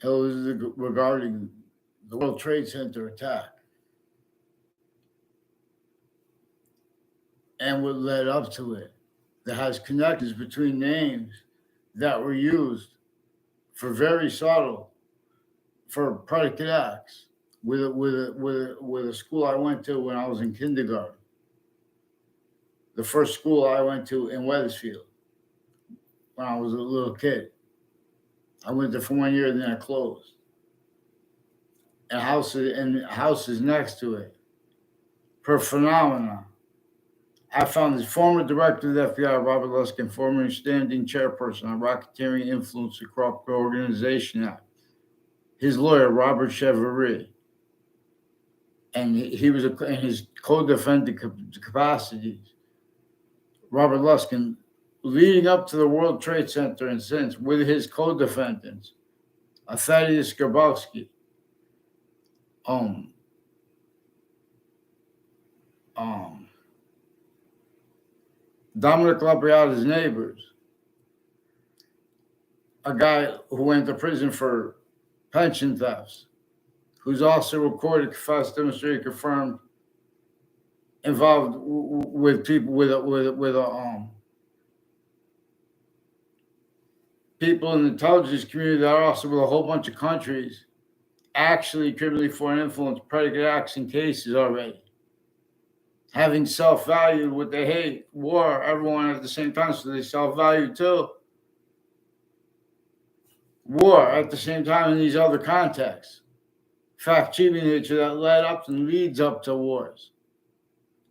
It was regarding the World Trade Center attack and what led up to it, that has connections between names that were used for very subtle for predicate acts with a school I went to when I was in kindergarten. The first school I went to in Wethersfield when I was a little kid. I went there for 1 year, then I closed. And houses next to it. Per phenomena, I found his former director of the FBI, Robert Luskin, former standing chairperson on racketeering influence to corrupt organization act. His lawyer, Robert Chevrolet, and he was in his co-defendant capacities. Robert Luskin, leading up to the World Trade Center and since, with his co-defendants, Thaddeus Grabowski, um, um, Dominic Lapriata's neighbors, a guy who went to prison for pension thefts, who's also recorded, confessed, demonstrated, confirmed, involved with people people in the intelligence community that are also with a whole bunch of countries actually criminally foreign influence predicate acts and cases already. Having self-valued what they hate, war, everyone at the same time, so they self-value too. War at the same time in these other contexts. Fact-cheating nature that led up and leads up to wars,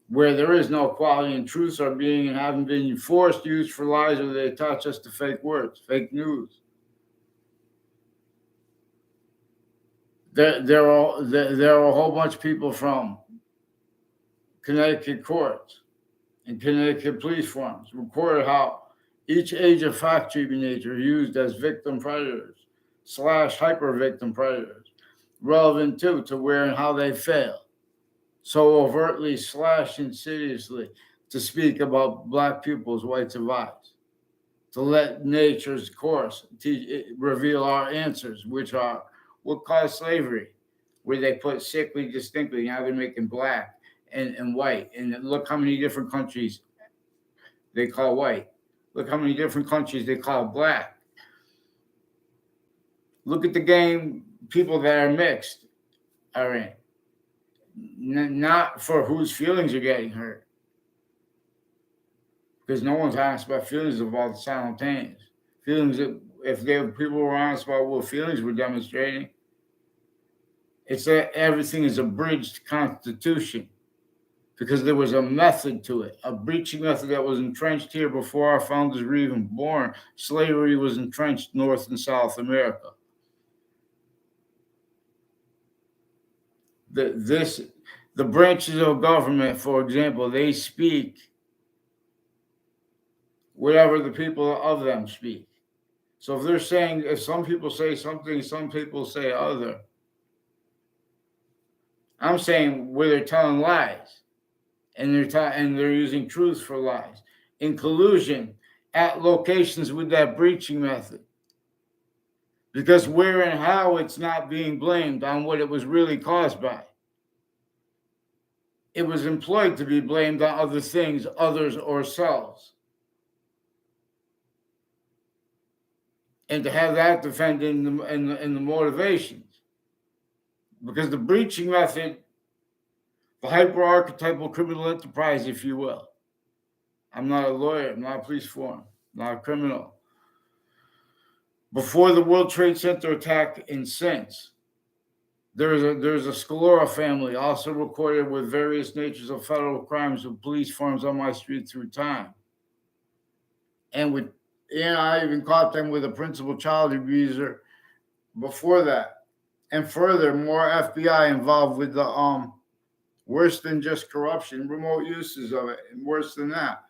where there is no equality and truths are being and haven't been forced, used for lies, or they attach us to fake words, fake news. There are a whole bunch of people from Connecticut courts and Connecticut police forms recorded how each age of fact-cheating nature used as victim predators / hyper-victim predators, relevant to where and how they fail, so overtly / insidiously to speak about Black people's whites of eyes, to let nature's course reveal our answers, which are what caused slavery, where they put sickly distinctly, now they're making Black and white. And look how many different countries they call white. Look how many different countries they call Black. Look at the game people that are mixed are in. Not for whose feelings are getting hurt. Because no one's honest about feelings of all the simultaneous. Feelings that if people were honest about what feelings we're demonstrating, it's that everything is a bridged constitution. Because there was a method to it, a breaching method that was entrenched here before our founders were even born. Slavery was entrenched North and South America. The branches of government, for example, they speak whatever the people of them speak. So if they're saying, if some people say something, some people say other. I'm saying where they're telling lies. And they're using truth for lies in collusion at locations with that breaching method. Because where and how it's not being blamed on what it was really caused by. It was employed to be blamed on other things, others, or selves. And to have that defended in the motivations. Because the breaching method, the hyper-archetypal criminal enterprise, if you will. I'm not a lawyer. I'm not a police form. I'm not a criminal. Before the World Trade Center attack and since, there's a Scalora family also recorded with various natures of federal crimes with police forms on my street through time. And I even caught them with a principal child abuser before that. And further, more FBI involved with the worse than just corruption, remote uses of it, and worse than that.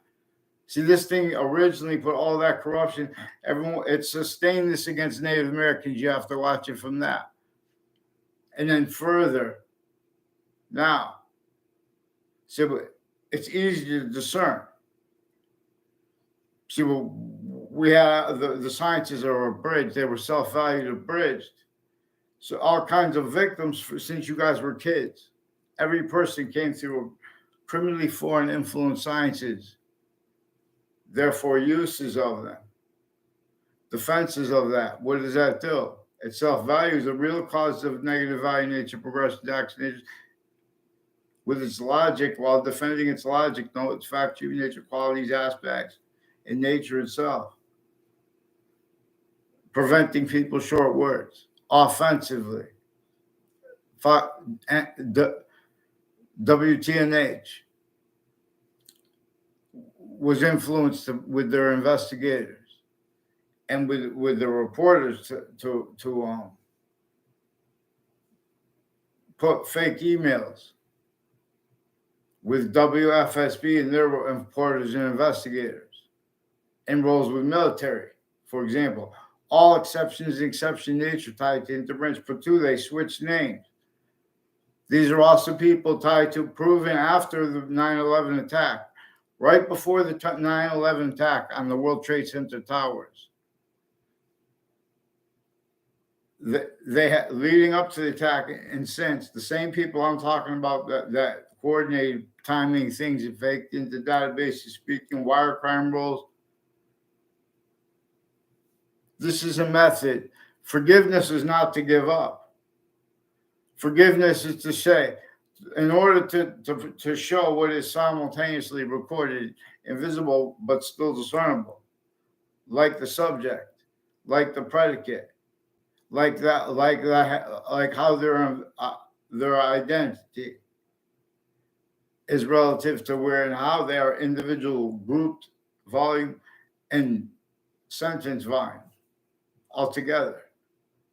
See, this thing originally put all that corruption, it sustained this against Native Americans. You have to watch it from that. And then further, now, so it's easy to discern. See, we have the sciences are abridged. They were self-valued abridged. So all kinds of victims since you guys were kids. Every person came through criminally foreign influence sciences, therefore uses of them, defenses of that. What does that do? It self-values the real cause of negative value nature, progression, action, with its logic, while defending its logic, know its fact, human nature, qualities, aspects, in nature itself. Preventing people's short words offensively. WTNH was influenced with their investigators and with the reporters to put fake emails with WFSB and their reporters and investigators in roles with military. For example, all exceptions, exception nature tied to interbranch. But two, they switched names. These are also people tied to proven after the 9/11 attack, right before the 9/11 attack on the World Trade Center towers. They had, leading up to the attack, and since the same people I'm talking about that coordinated timing things and faked into databases, speaking wire crime roles. This is a method. Forgiveness is not to give up. Forgiveness is to say, in order to show what is simultaneously recorded, invisible but still discernible, like the subject, like the predicate, like how their identity is relative to where and how they are individual, grouped, volume, and sentence volume altogether.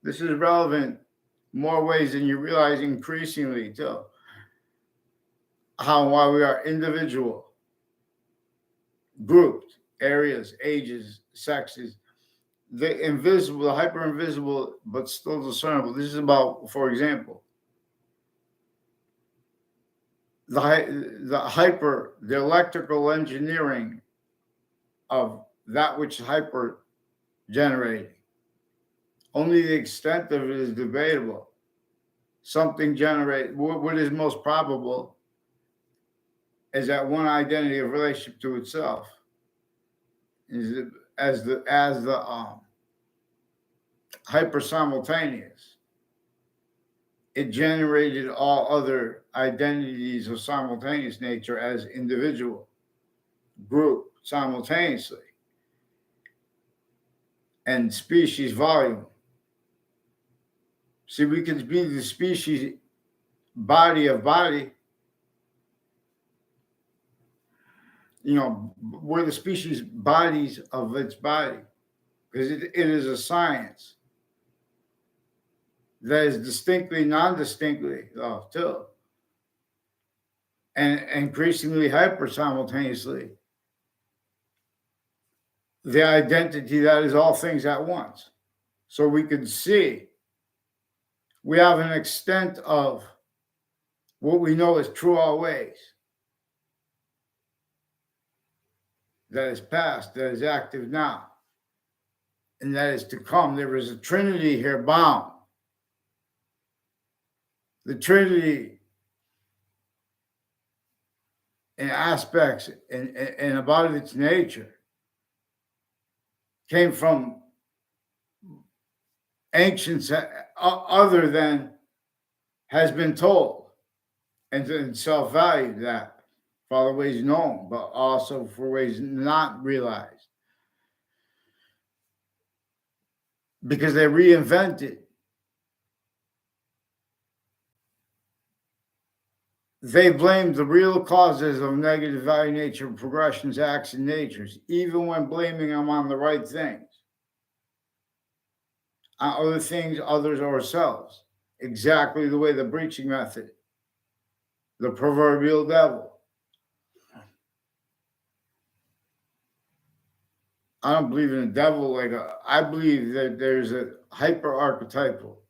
This is relevant more ways than you realize increasingly too. How and why we are individual, grouped, areas, ages, sexes, the invisible, the hyper invisible, but still discernible. This is about, for example, the electrical engineering of that which is hyper generating. Only the extent of it is debatable. Something generate what is most probable is that one identity of relationship to itself is as the hyper simultaneous. It generated all other identities of simultaneous nature as individual, group, simultaneously, and species volume. See, we can be the species body of body. You know, we're the species bodies of its body, because it is a science that is distinctly, non-distinctly, too, and increasingly hyper simultaneously. The identity that is all things at once. So we can see we have an extent of what we know is true always, that is past, that is active now, and that is to come. There is a Trinity here bound. The Trinity in aspects and about its nature came from ancients other than has been told and self-valued, that for all the ways known, but also for ways not realized. Because they reinvented. They blamed the real causes of negative value nature, progressions, acts, and natures, even when blaming them on the right things. On other things, others, or ourselves. Exactly the way the breaching method, the proverbial devil. I don't believe in a devil I believe that there's a hyper archetypal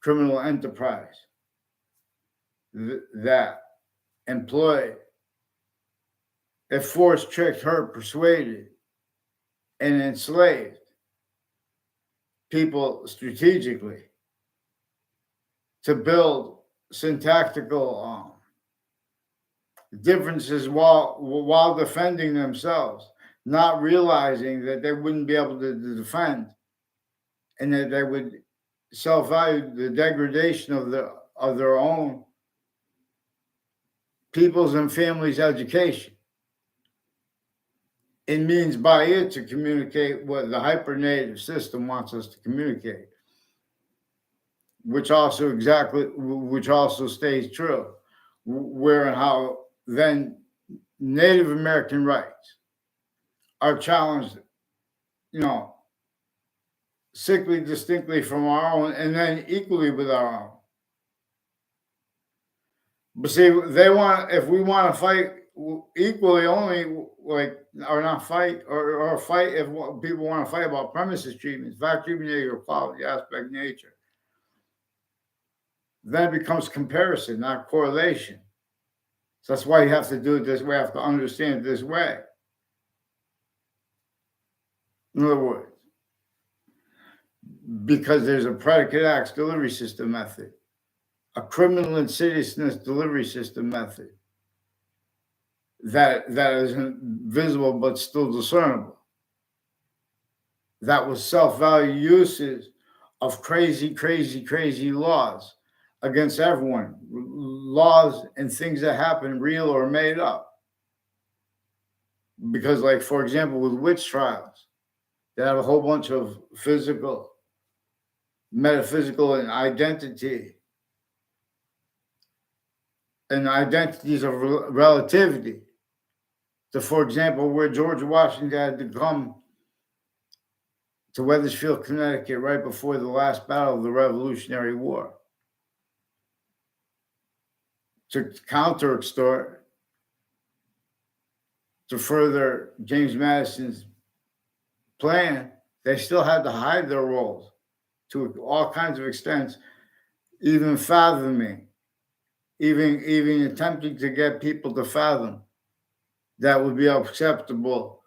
criminal enterprise that employed, it forced, tricked, hurt, persuaded, and enslaved people strategically to build syntactical differences while defending themselves, not realizing that they wouldn't be able to defend, and that they would self-value the degradation of their own people's and families' education. It means by it to communicate what the hypernative system wants us to communicate, which also stays true, where and how then Native American rights are challenged, sickly distinctly from our own, and then equally with our own. But see, if we want to fight equally only, or not fight, or fight if people want to fight about premises treatments, fact treatment, or quality aspect nature, then it becomes comparison, not correlation. So that's why you have to do it this way, you have to understand it this way. In other words, because there's a predicate acts delivery system method, a criminal insidiousness delivery system method that isn't visible but still discernible. That was self-value uses of crazy laws against everyone, laws and things that happen real or made up. Because, like, for example, with witch trials, they have a whole bunch of physical, metaphysical, and identities of relativity. So, for example, where George Washington had to come to Wethersfield, Connecticut, right before the last battle of the Revolutionary War, to counter-extort, to further James Madison's plan, they still had to hide their roles to all kinds of extents, even fathoming, even attempting to get people to fathom that would be acceptable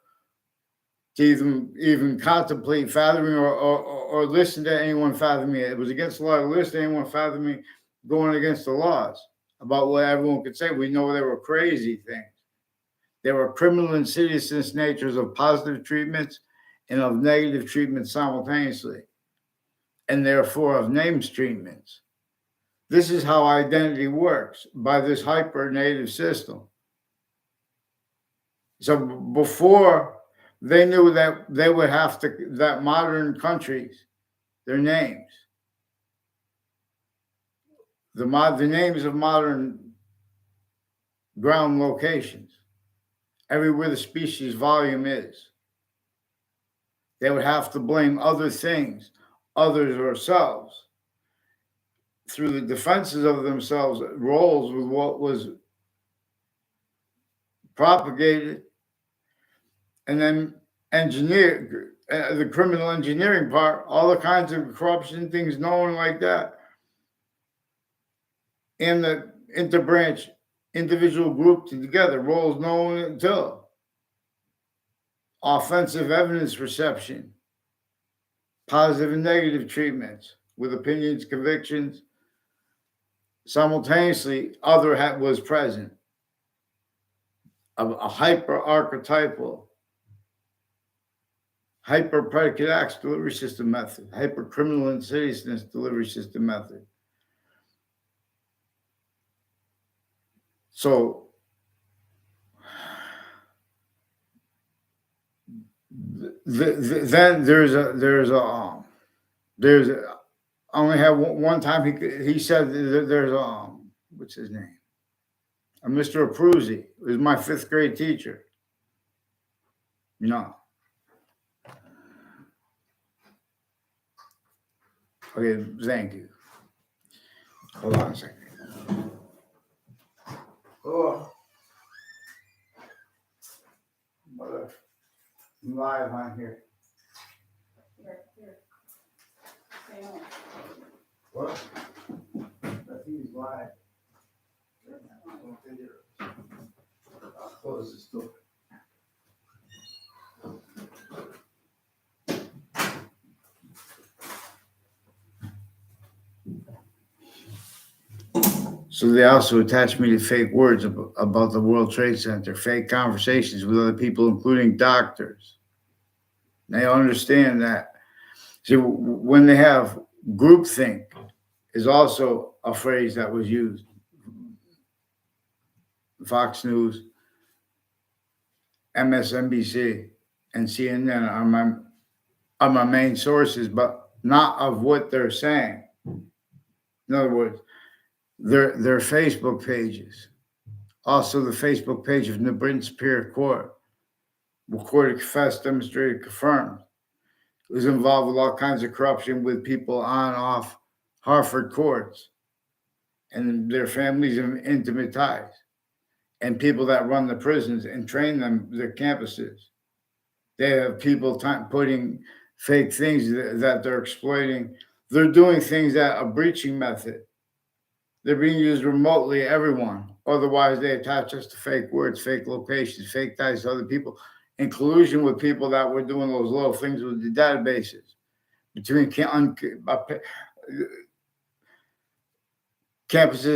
to even contemplate fathoming or listen to anyone fathoming it. It was against the law to listen to anyone fathoming going against the laws about what everyone could say. We know they were crazy things. There were criminal insidiousness natures of positive treatments and of negative treatments simultaneously, and therefore of names treatments. This is how identity works, by this hyper-native system. So before, they knew that they would have to, that modern countries, their names, the names of modern ground locations, everywhere the species volume is, they would have to blame other things, others or selves, through the defenses of themselves, roles with what was propagated, and then engineer the criminal engineering part, all the kinds of corruption things known like that, and the interbranch individual group together, roles known until offensive evidence reception, positive and negative treatments with opinions, convictions. Simultaneously, other was present. A hyper-archetypal, hyper-predicate acts delivery system method, hyper-criminal insidiousness delivery system method. So then there's I only have one time he said there's what's his name? Mr. Abruzzi was my 5th grade teacher. No. Okay, thank you. Hold on a second. Oh, mother, I'm live on here. Here. What? I think he's live. I'll close this door. So they also attach me to fake words about the World Trade Center, fake conversations with other people, including doctors. They understand that. See, when they have groupthink, is also a phrase that was used. Fox News, MSNBC, and CNN are my main sources, but not of what they're saying. In other words, their Facebook pages. Also, the Facebook page of the Britain Superior Court, recorded, confessed, demonstrated, confirmed. It was involved with all kinds of corruption with people on, off Hartford courts and their families and intimate ties, and people that run the prisons and train them, their campuses. They have people putting fake things that they're exploiting. They're doing things that a breaching method. They're being used remotely, everyone. Otherwise, they attach us to fake words, fake locations, fake ties to other people, in collusion with people that were doing those little things with the databases between campuses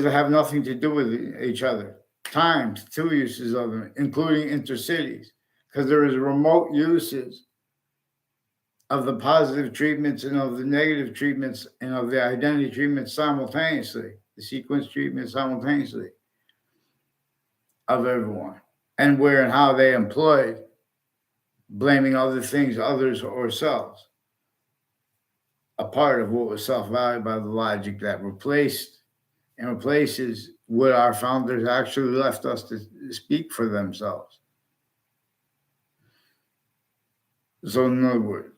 that have nothing to do with each other. Times, two uses of them, including intercities, because there is remote uses of the positive treatments and of the negative treatments and of the identity treatments simultaneously, the sequence treatment simultaneously of everyone, and where and how they employed blaming other things, others, or selves. A part of what was self-valued by the logic that replaced and replaces what our founders actually left us to speak for themselves. So in other words,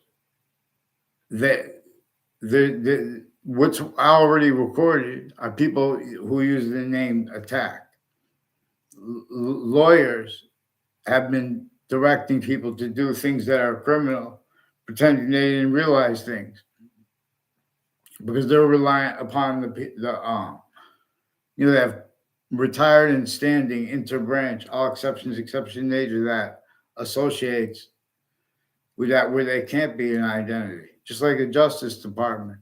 what's already recorded are people who use the name attack. Lawyers have been directing people to do things that are criminal, pretending they didn't realize things, because they're reliant upon they have retired and standing interbranch, all exceptions, exception nature that associates with that where they can't be an identity, just like the Justice Department.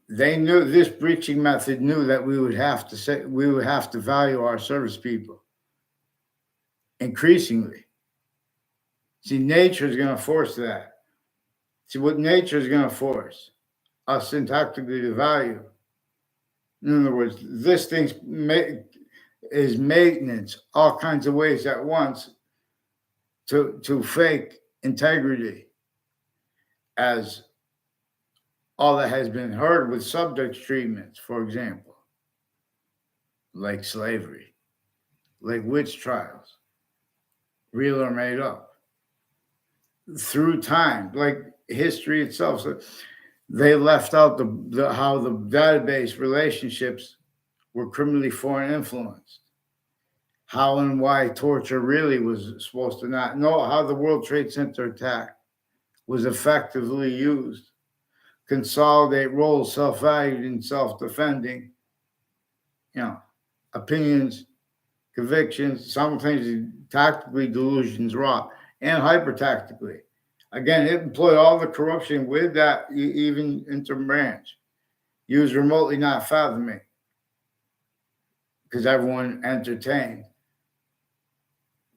They knew this breaching method knew that we would have to value our service people increasingly. See, nature is going to force that. See, what nature is going to force us syntactically to value. In other words, this thing is maintenance, all kinds of ways at once to fake integrity, as all that has been heard with subject treatments, for example, like slavery, like witch trials, real or made up, through time, like history itself. So they left out how the database relationships were criminally foreign influenced, how and why torture really was supposed to not know, how the World Trade Center attack was effectively used, consolidate roles, self-valued and self-defending, opinions, convictions, simultaneously tactically delusions wrought, and hyper-tactically. Again, it employed all the corruption with that, even interbranch. Used remotely not fathoming, because everyone entertained.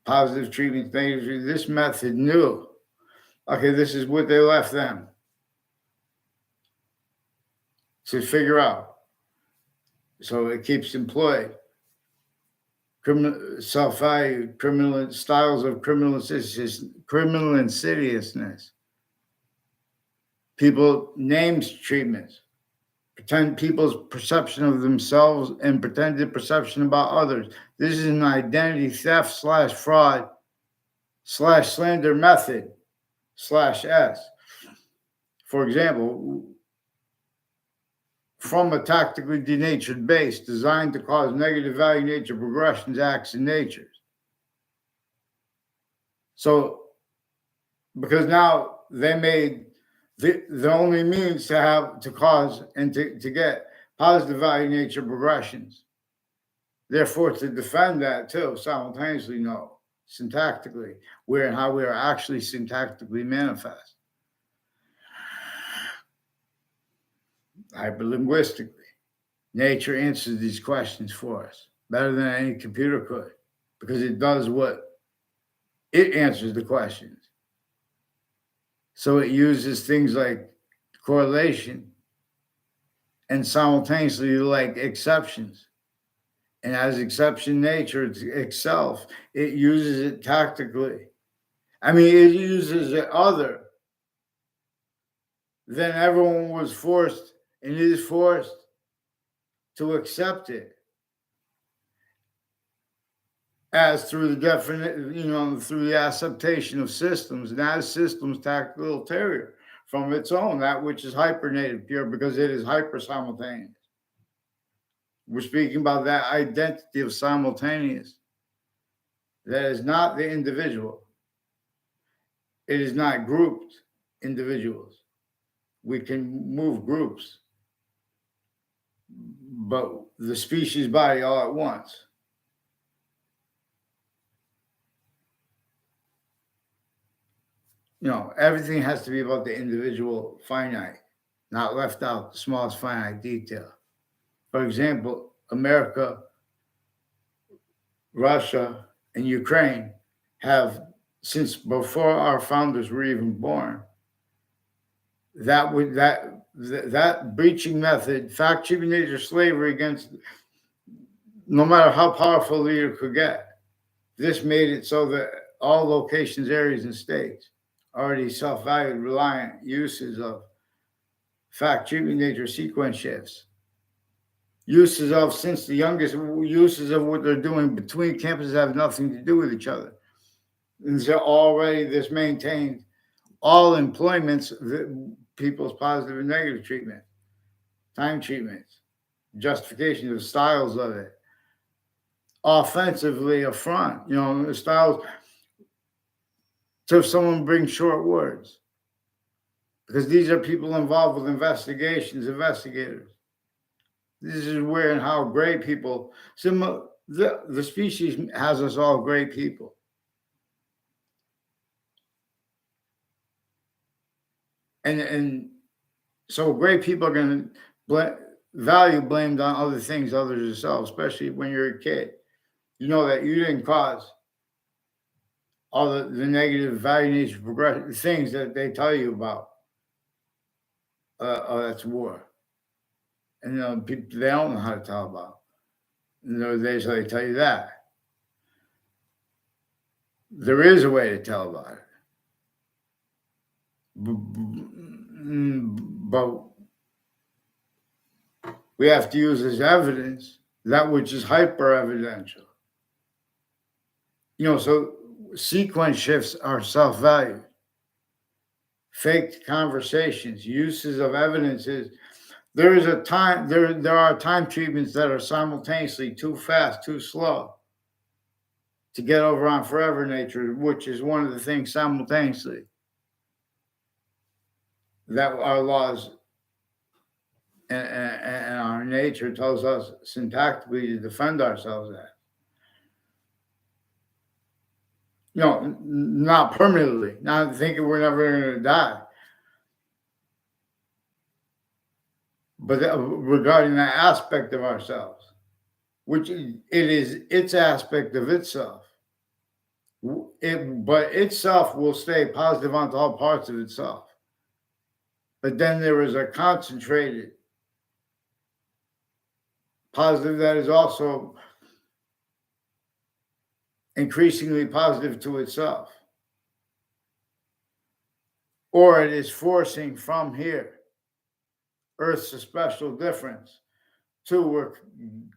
Positive treatment, negative treatment. This method knew, okay, this is what they left them to figure out. So it keeps employed. Criminal self-value, criminal styles of criminal insidiousness. People names treatments, pretend people's perception of themselves and pretended perception about others. This is an identity theft / fraud / slander method / S. For example, from a tactically denatured base designed to cause negative value nature progressions, acts, and natures. So, because now they made the only means to cause and to get positive value nature progressions. Therefore, to defend that too, simultaneously, no, syntactically, where and how we are actually syntactically manifest. Hyperlinguistically. Nature answers these questions for us better than any computer could, because it does what it answers the questions. So it uses things like correlation and simultaneously like exceptions. And as exception nature itself, it uses it tactically. I mean, it uses it other than everyone was forced and is forced to accept it as through the definite, through the acceptation of systems. And as systems tactical ulterior from its own, that which is hypernative pure, because it is hyper simultaneous. We're speaking about that identity of simultaneous. That is not the individual. It is not grouped individuals. We can move groups, but the species body all at once. Everything has to be about the individual finite, not left out the smallest finite detail. For example, America, Russia, and Ukraine have, since before our founders were even born, that breaching method, fact cheaping nature slavery against, no matter how powerful a leader could get, this made it so that all locations, areas, and states already self-valued, reliant uses of fact cheaping nature sequence shifts. Uses of, since the youngest uses of what they're doing between campuses have nothing to do with each other. And so already this maintained all employments, people's positive and negative treatment, time treatments, justification of styles of it, offensively affront, styles. So if someone brings short words, because these are people involved with investigators. This is where and how great people, the species has us all great people. And so great people are going to value blamed on other things other than yourself, especially when you're a kid. You know that you didn't cause all the negative value nature progression things that they tell you about. That's war. And people, they don't know how to tell about. They tell you that. There is a way to tell about it. But we have to use as evidence that which is hyper evidential. So sequence shifts are self-valued. Faked conversations, uses of evidences. There is a time, there are time treatments that are simultaneously too fast, too slow to get over on forever nature, which is one of the things simultaneously that our laws and our nature tells us syntactically to defend ourselves at. Not permanently, not thinking we're never going to die. But regarding that aspect of ourselves, which it is its aspect of itself. But itself will stay positive onto all parts of itself. But then there is a concentrated positive that is also increasingly positive to itself. Or it is forcing from here, Earth's a special difference, to where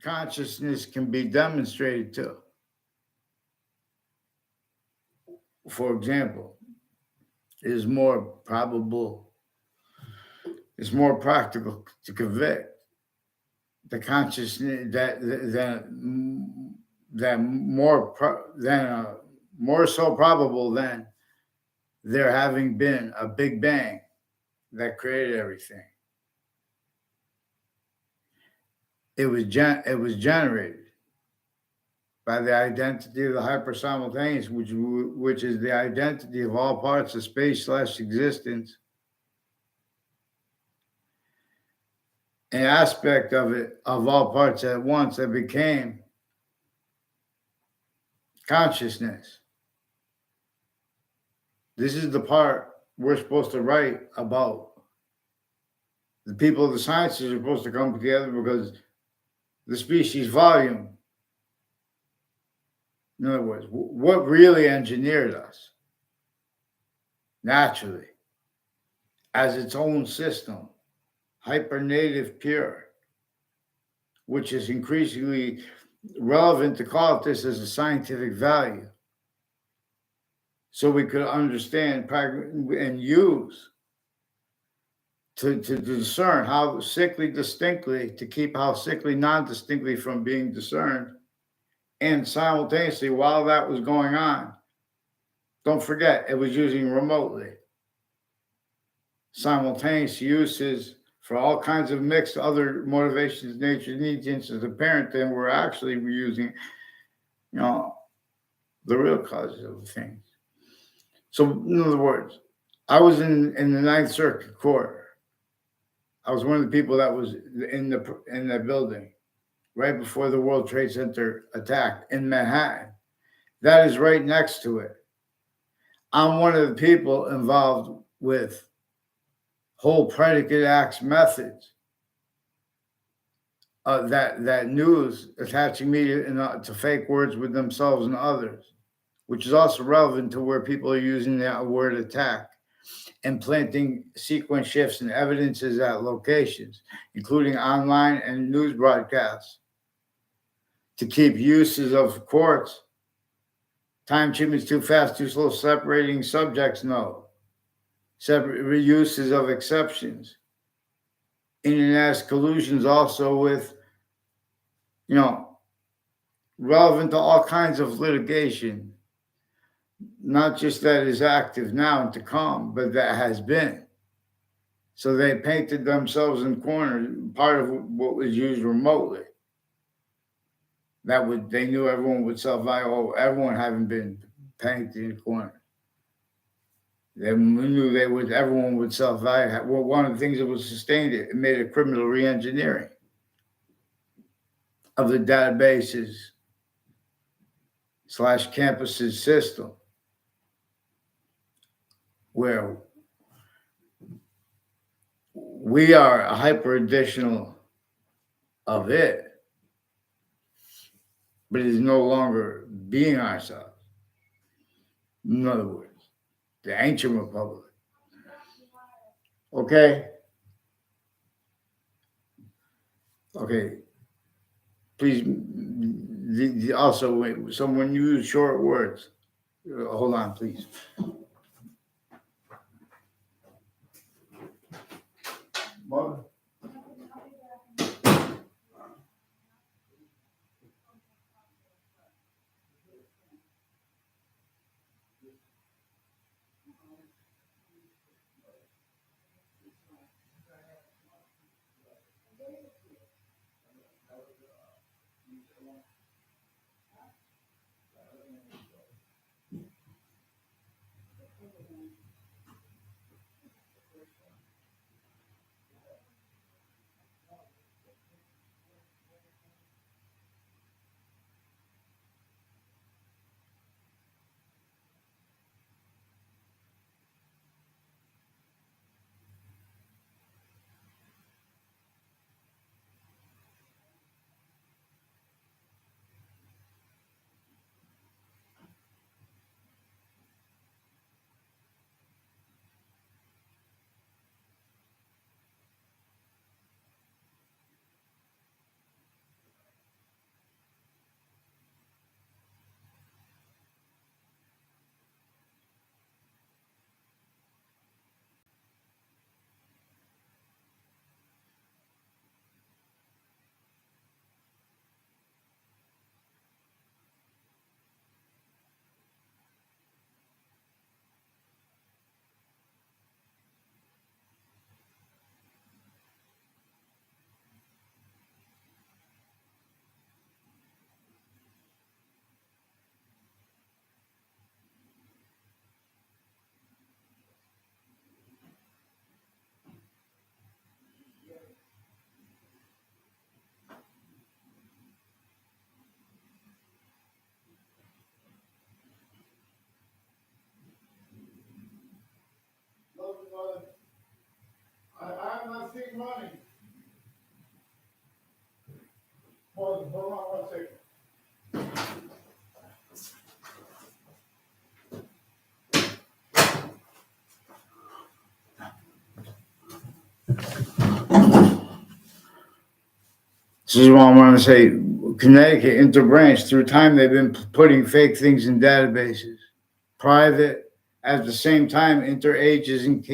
consciousness can be demonstrated to. For example, it is more probable, it's more practical to convict the consciousness that more so probable than there having been a Big Bang that created everything. It was generated by the identity of the hypersimultaneous, which is the identity of all parts of space/existence, an aspect of it, of all parts at once, that became consciousness. This is the part we're supposed to write about. The people of the sciences are supposed to come together because the species volume, in other words, what really engineered us naturally as its own system, hypernative pure, which is increasingly relevant to call it this as a scientific value. So we could understand and use to discern how sickly distinctly, to keep how sickly non-distinctly from being discerned. And simultaneously, while that was going on, don't forget, it was using remotely. Simultaneous uses for all kinds of mixed other motivations, nature needs, instances apparent, then we're actually using, the real causes of things. So, in other words, I was in the Ninth Circuit Court. I was one of the people that was in the building right before the World Trade Center attack in Manhattan. That is right next to it. I'm one of the people involved with whole predicate acts methods. That news attaching media to fake words with themselves and others, which is also relevant to where people are using that word attack and planting sequence shifts and evidences at locations, including online and news broadcasts, to keep uses of courts, time treatments too fast, too slow, separating subjects, no. Separate uses of exceptions. Internet collusions also with, relevant to all kinds of litigation, not just that is active now and to come, but that has been. So they painted themselves in corners, part of what was used remotely. They knew everyone would self-value, everyone having been painted in corner. They knew everyone would self-value. Well, one of the things that was sustained it made a criminal re-engineering of the databases / campuses system, where we are a hyper additional of it, but it is no longer being ourselves. In other words, the ancient republic. Okay? Okay. Please, also, someone use short words. Hold on, please. Mother? money. Hold on 1 second. This is what I want to say. Connecticut interbranch through time. They've been putting fake things in databases, private. At the same time, interages and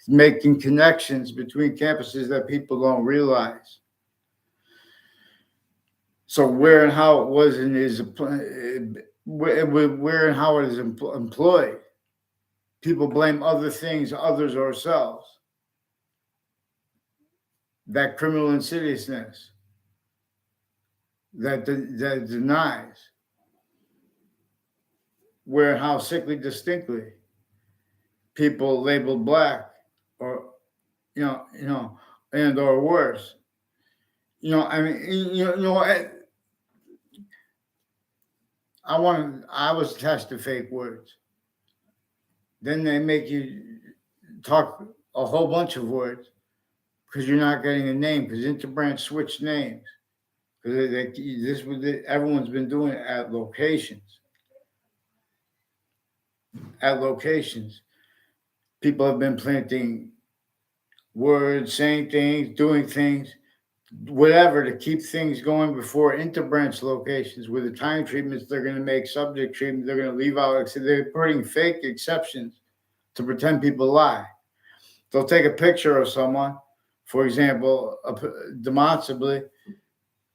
making connections between campuses that people don't realize. So where and how it was and is where and how it is employed. People blame other things, others, or ourselves. That criminal insidiousness that denies where and how sickly distinctly people labeled black or and or worse. I mean, I was attached to fake words. Then they make you talk a whole bunch of words because you're not getting a name, because Interbranch switched names. Because everyone's been doing it at locations. At locations, people have been planting words, saying things, doing things, whatever to keep things going before interbranch locations where the time treatments they're going to make, subject treatment they're going to leave out. So they're putting fake exceptions to pretend people lie. They'll take a picture of someone, for example, demonstrably,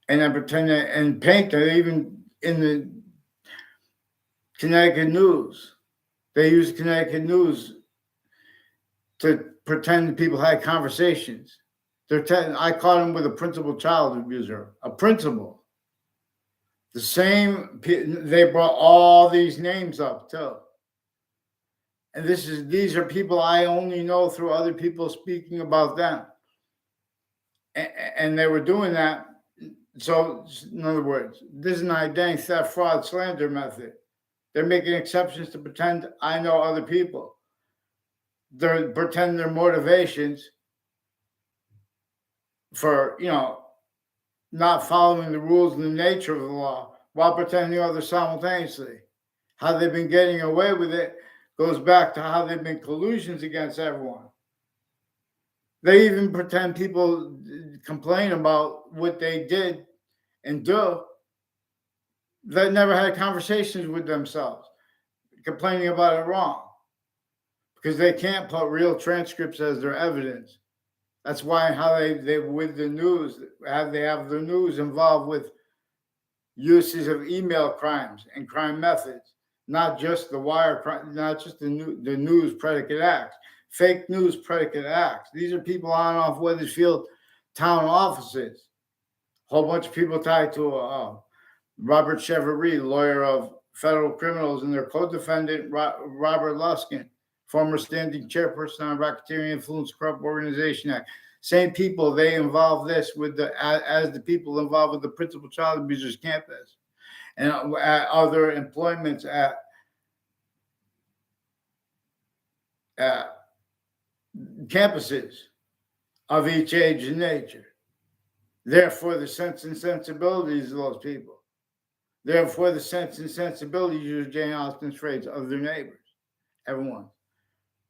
and then pretend and paint it. Even in the Connecticut news, they use Connecticut news to pretend people had conversations. I caught him with a principal child abuser, a principal. The same, they brought all these names up too. And these are people I only know through other people speaking about them. And they were doing that. So in other words, this is an identity theft, fraud, slander method. They're making exceptions to pretend I know other people. They're pretending their motivations for, not following the rules and the nature of the law while pretending others simultaneously. How they've been getting away with it goes back to how they've been collusions against everyone. They even pretend people complain about what they did and do. They never had conversations with themselves, complaining about it wrong, because they can't put real transcripts as their evidence. That's why how they with the news, they have the news involved with uses of email crimes and crime methods, not just the wire crime, not just the news predicate acts, fake news predicate acts. These are people on and off Weathersfield town offices. A whole bunch of people tied to Robert Chevrolet, lawyer of federal criminals, and their co-defendant Robert Luskin, former standing chairperson on Racketeering Influence Corrupt Organization Act. Same people, they involve this with as the people involved with the principal child abusers campus and at other employments at campuses of each age and nature. Therefore, the sense and sensibilities of those people. Therefore, the sense and sensibilities, use Jane Austen's phrase, of their neighbors. Everyone.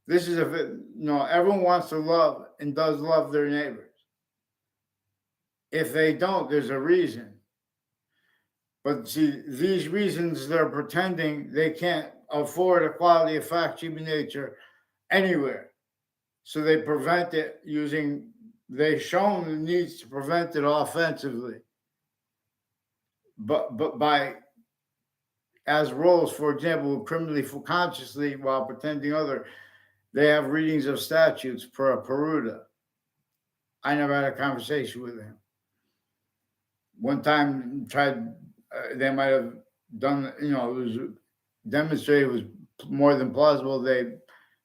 This is everyone wants to love and does love their neighbors. If they don't, there's a reason. But see, these reasons they're pretending they can't afford equality of fact, human nature anywhere. So they prevent it they've shown the needs to prevent it offensively. But by, as roles, for example, criminally consciously while pretending other, they have readings of statutes per Peruta. I never had a conversation with him. One time they might have done, it was demonstrated it was more than plausible. They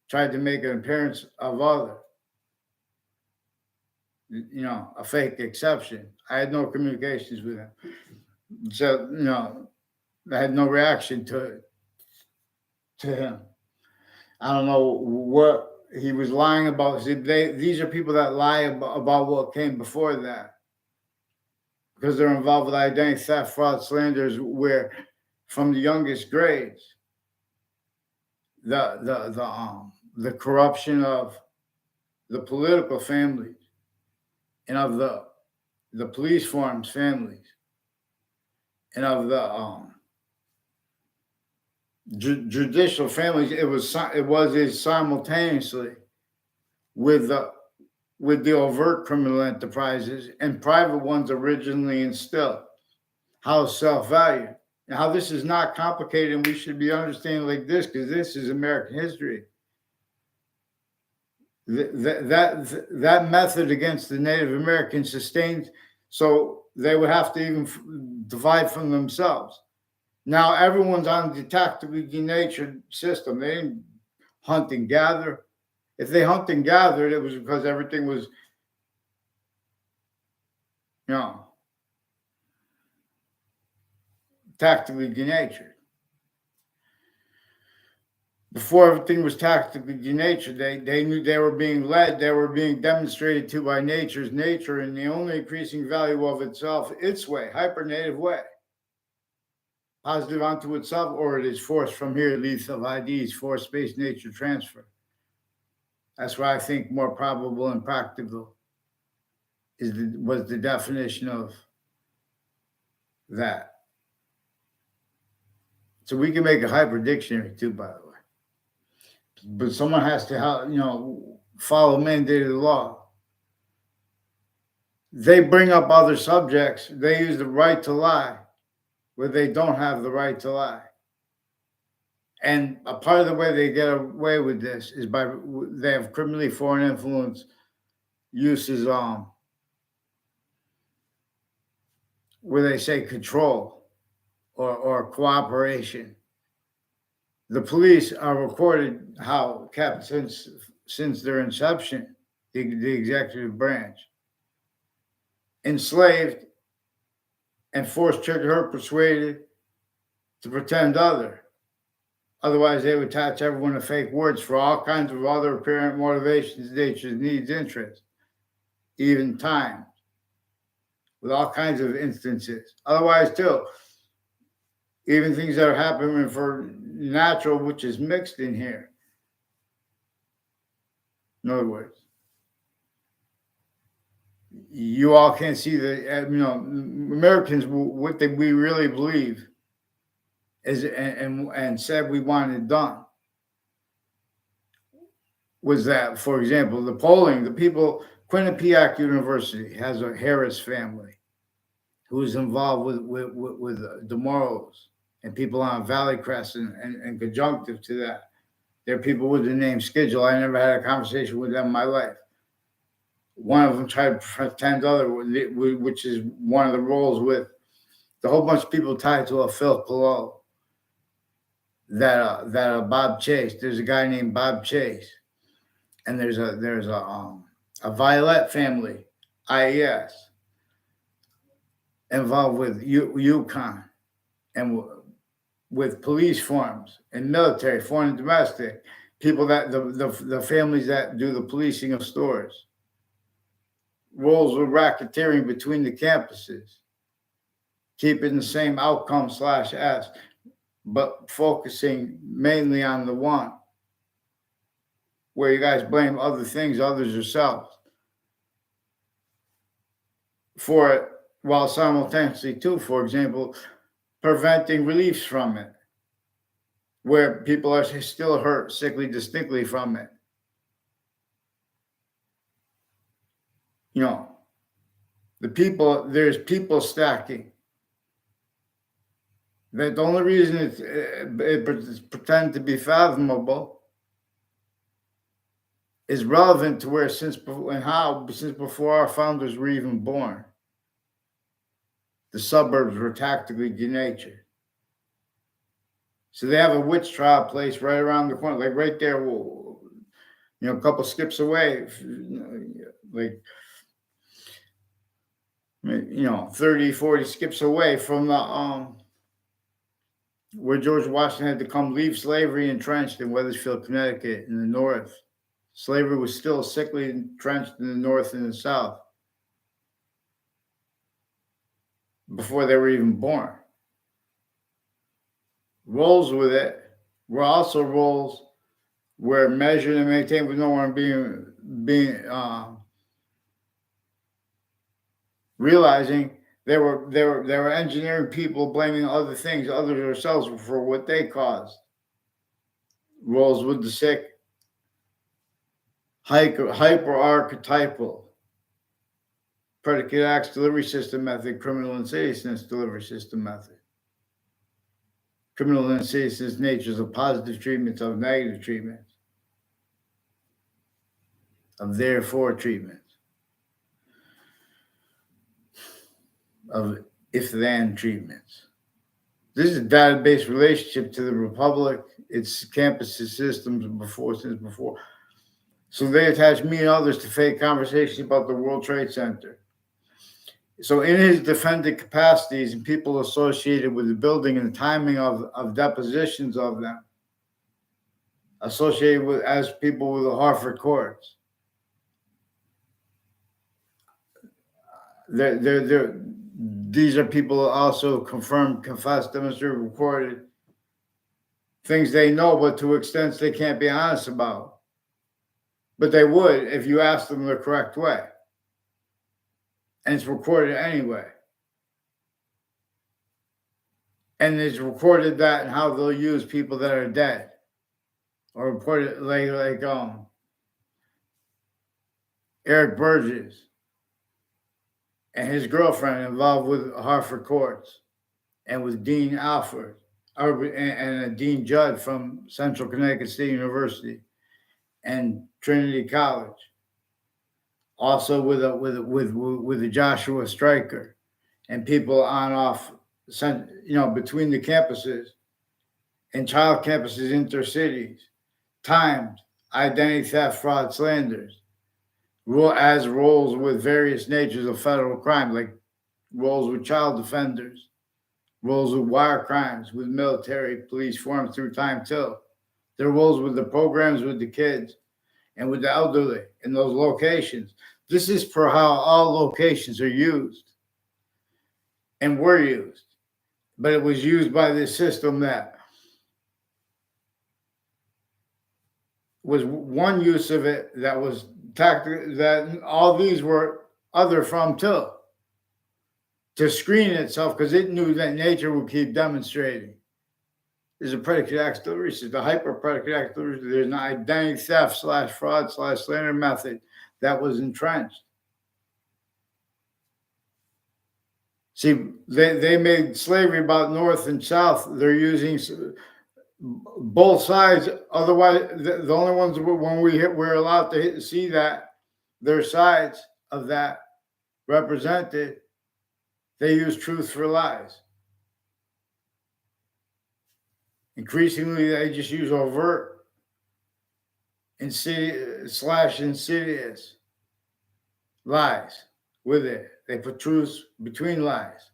tried to make an appearance of other, a fake exception. I had no communications with him. So, I had no reaction to him. I don't know what he was lying about. These are people that lie about what came before that, because they're involved with identity theft, fraud, slanders, where from the youngest grades, the corruption of the political families and of the police forms families and of the judicial families. It was simultaneously with the overt criminal enterprises and private ones originally instilled. How self-value and how this is not complicated, and we should be understanding like this because this is American history. That method against the Native Americans sustained, so they would have to even divide from themselves. Now everyone's on the tactically denatured system. They didn't hunt and gather. If they hunt and gathered, it was because everything was, tactically denatured. Before everything was tactically denatured, they knew they were being led, they were being demonstrated to by nature's nature and the only increasing value of itself, its way, hypernative way. Positive unto itself, or it is forced from here, lethal IDs, force space nature transfer. That's why I think more probable and practical was the definition of that. So we can make a hyper dictionary too, by the way. But someone has to, follow mandated law. They bring up other subjects. They use the right to lie where they don't have the right to lie. And a part of the way they get away with this is by they have criminally foreign influence uses where they say control or cooperation. The police are recorded how kept since their inception, the executive branch, enslaved and forced, triggered, hurt, persuaded to pretend other. Otherwise, they would attach everyone to fake words for all kinds of other apparent motivations, natures, needs, interests, even time, with all kinds of instances. Otherwise, too, even things that are happening for natural, which is mixed in here. In other words, you all can't see Americans, what we really believe is and said we wanted done was that, for example, the polling, the people, Quinnipiac University has a Harris family who's involved with the morals and people on Valley Crest and conjunctive to that. There are people with the name Schedule. I never had a conversation with them in my life. One of them tried to pretend other, which is one of the roles with the whole bunch of people tied to a Phil Collo. That Bob Chase. There's a guy named Bob Chase, and there's a Violet family, IES, involved with UConn and with police forms and military, foreign and domestic, people that the families that do the policing of stores, roles with racketeering between the campuses, keeping the same outcome /S, but focusing mainly on the one, where you guys blame other things, others yourselves, for it, while simultaneously, too, for example, preventing reliefs from it, where people are still hurt, sickly, distinctly from it. There's people stacking. That the only reason it pretend to be fathomable is relevant to where since before our founders were even born, the suburbs were tactically denatured. So they have a witch trial place right around the corner, like right there, a couple skips away, like 30, 40 skips away from the where George Washington had to come leave slavery entrenched in Wethersfield, Connecticut, in the north Slavery was still sickly entrenched in the North and the South before they were even born. Roles with it were also roles where measured and maintained with no one being realizing they were engineering people, blaming other things other than themselves for what they caused. Roles with the sick, hyper archetypal, predicate acts delivery system method, criminal insidiousness delivery system method. Criminal insidiousness natures of positive treatments, of negative treatments, of therefore treatments, of if-then treatments. This is a database relationship to the Republic, its campuses, systems since before. So they attach me and others to fake conversations about the World Trade Center. So in his defendant capacities and people associated with the building and the timing of depositions of them, associated with as people with the Hartford courts, these are people also confirmed, confessed, demonstrated, recorded things they know, but to extents they can't be honest about. But they would if you asked them the correct way. And it's recorded anyway. And it's recorded that and how they'll use people that are dead. Or report it like Eric Burgess and his girlfriend involved with Hartford courts and with Dean Alford and Dean Judd from Central Connecticut State University and Trinity College. Also with a Joshua Stryker and people on off, between the campuses and child campuses, intercities, timed, identity theft, fraud, slanders, as roles with various natures of federal crime, like roles with child offenders, roles with wire crimes, with military, police forms through time till. Their roles with the programs with the kids and with the elderly in those locations. This is for how all locations are used and were used. But it was used by this system that was one use of it that was tactical, that all these were other from too, to screen itself because it knew that nature would keep demonstrating. There's a predicate acts delivery system, the hyper predicate acts delivery system. There's an identity theft / fraud / slander method that was entrenched. See, they made slavery about North and South. They're using both sides. Otherwise, the only ones when we're allowed to see that their sides of that represented, they use truth for lies. Increasingly, they just use overt insidious lies with it. They put truths between lies.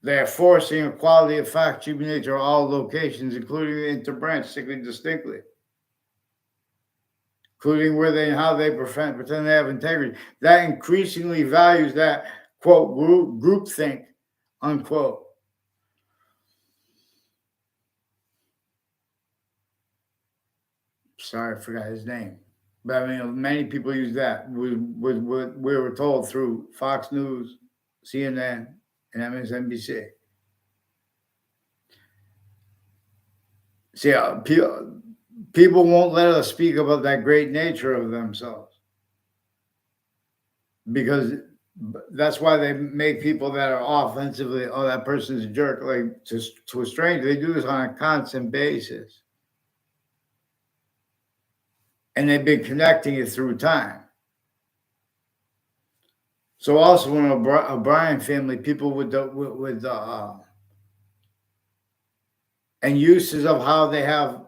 They are forcing equality of fact, human nature, all locations, including the interbranch, distinctly, including where they and how they pretend they have integrity. That increasingly values that, quote, groupthink, unquote. Sorry, I forgot his name. But I mean, many people use that. We were told through Fox News, CNN, and MSNBC. See, people won't let us speak about that great nature of themselves because that's why they make people that are offensively, oh, that person's a jerk, like to a stranger. They do this on a constant basis. And they've been connecting it through time. So also in O'Brien family, people with and uses of how they have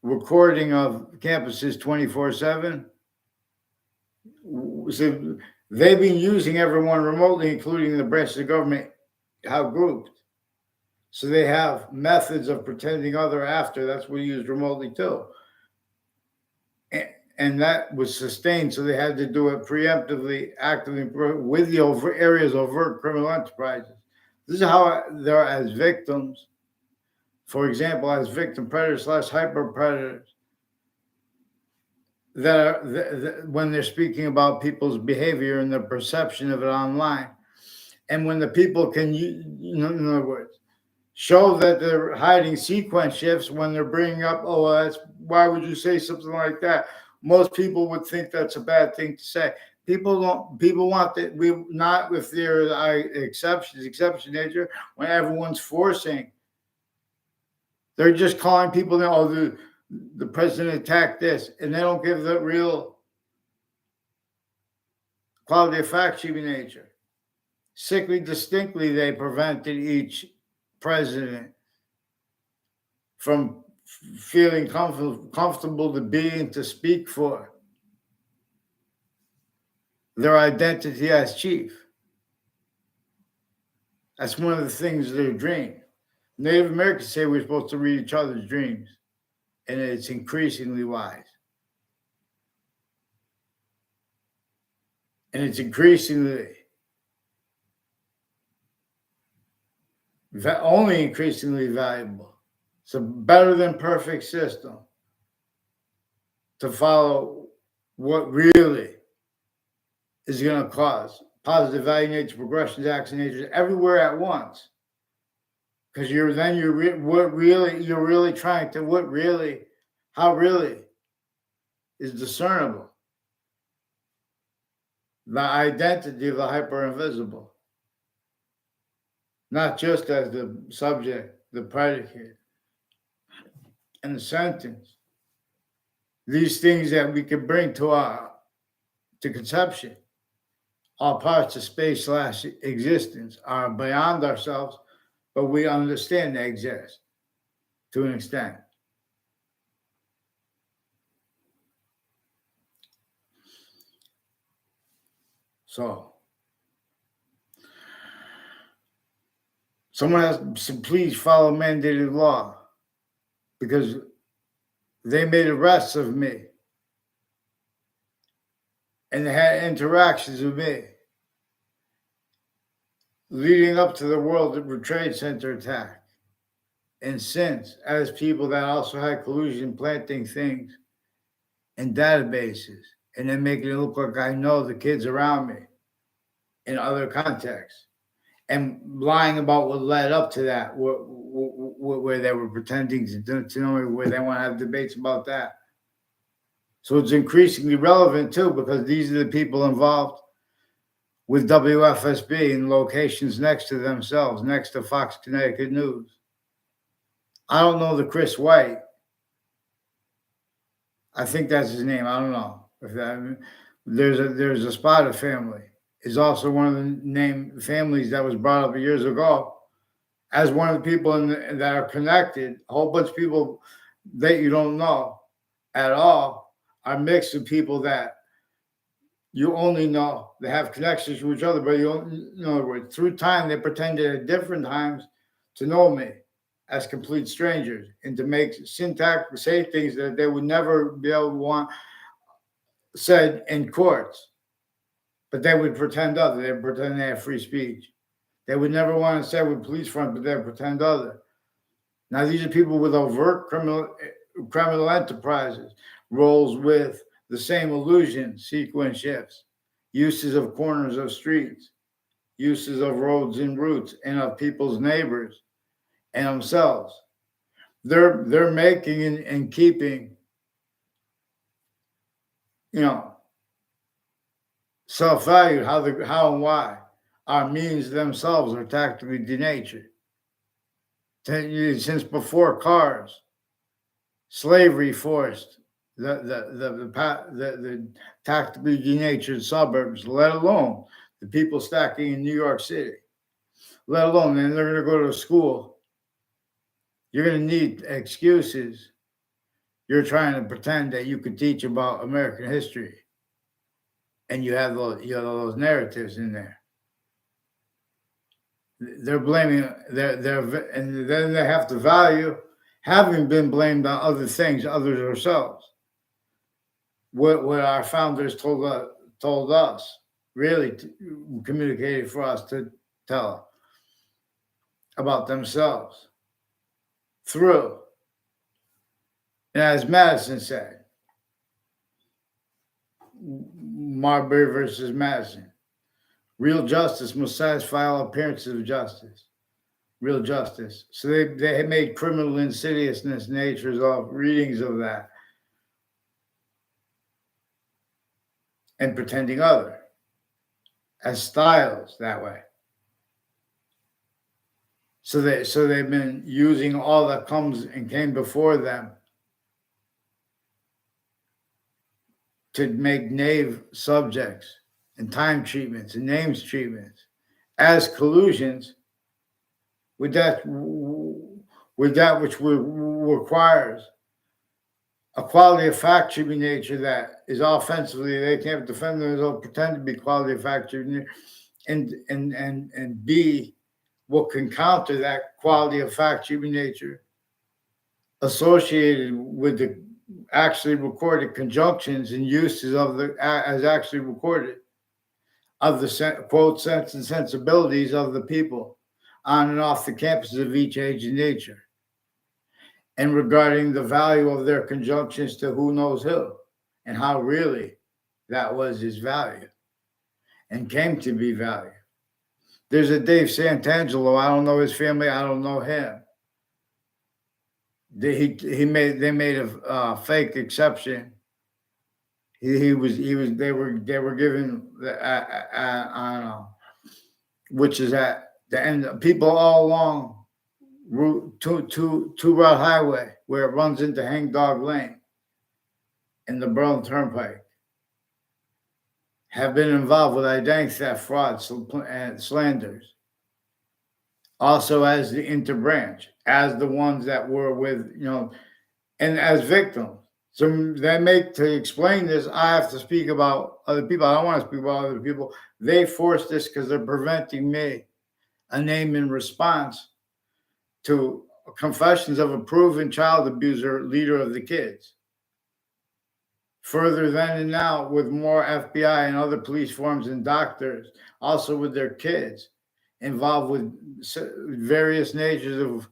recording of campuses 24/7. So they've been using everyone remotely, including the branches of government, how grouped. So they have methods of pretending other after. That's what we used remotely too. And that was sustained, so they had to do it preemptively, actively with the areas of overt criminal enterprises. This is how they're as victims, for example, as victim predators / hyper predators, that are when they're speaking about people's behavior and their perception of it online. And when the people can, in other words, show that they're hiding sequence shifts when they're bringing up, oh, that's why would you say something like that? Most people would think that's a bad thing to say. People want that. We not with their exception nature when everyone's forcing. They're just calling people now, oh, the president attacked this, and they don't give the real quality of fact sheet nature. Sickly distinctly, they prevented each president from feeling comfortable to be and to speak for their identity as chief. That's one of the things of their dream. Native Americans say we're supposed to read each other's dreams, and it's increasingly wise. And it's increasingly, only increasingly valuable. It's a better than perfect system to follow what really is going to cause positive value nature, progressions, action nature everywhere at once. Because how really is discernible. The identity of the hyper invisible. Not just as the subject, the predicate, and the sentence. These things that we can bring to conception, all parts of space / existence are beyond ourselves, but we understand they exist to an extent. So, someone has to please follow mandated law because they made arrests of me and they had interactions with me leading up to the World Trade Center attack. And since, as people that also had collusion planting things in databases and then making it look like I know the kids around me in other contexts and lying about what led up to that, where they were pretending to know where they want to have debates about that. So it's increasingly relevant too, because these are the people involved with WFSB in locations next to themselves, next to Fox Connecticut News. I don't know the Chris White. I think that's his name. I don't know. There's a Spada family. Is also one of the families that was brought up years ago as one of the people that are connected. A whole bunch of people that you don't know at all are mixed with people that you only know. They have connections to each other, but in other words, through time, they pretended at different times to know me as complete strangers and to make syntax say things that they would never be able to want said in courts. But they would pretend other. They would pretend they have free speech. They would never want to say with police front, but they would pretend other. Now, these are people with overt criminal enterprises, roles with the same illusion, sequence shifts, uses of corners of streets, uses of roads and routes, and of people's neighbors and themselves. They're making and keeping, self-valued, how and why our means themselves are tactically denatured. Since before cars, slavery forced the tactically denatured suburbs, let alone the people stacking in New York City, let alone then they're going to go to school. You're going to need excuses. You're trying to pretend that you could teach about American history. And you have those narratives in there. they're blaming and then they have to value having been blamed on other things, others ourselves. What our founders told us, really communicated for us to tell about themselves through. And as Madison said, Marbury versus Madison, real justice must satisfy all appearances of justice. Real justice. So they had made criminal insidiousness natures of readings of that and pretending other as styles that way. So they've been using all that comes and came before them to make knave subjects and time treatments and names treatments as collusions with that which requires a quality of fact treatment nature that is offensively, they can't defend themselves, pretend to be quality of fact treatment, and B, what can counter that quality of fact treatment nature associated with the actually recorded conjunctions and uses of the as actually recorded of the quote sense and sensibilities of the people on and off the campuses of each age and nature, and regarding the value of their conjunctions to who knows who, and how really that was his value and came to be value. There's a Dave Santangelo. I don't know his family. I don't know him. They made a fake exception. They were given I don't know, which is at the end. People all along Route 2 Route Highway, where it runs into Hang Dog Lane and the Berlin Turnpike, have been involved with identity theft, fraud, and slanders. Also as the interbranch, as the ones that were with, and as victims. So to explain this, I have to speak about other people. I don't want to speak about other people. They forced this because they're preventing me a name in response to confessions of a proven child abuser, leader of the kids. Further then and now, with more FBI and other police forms and doctors, also with their kids, involved with various natures of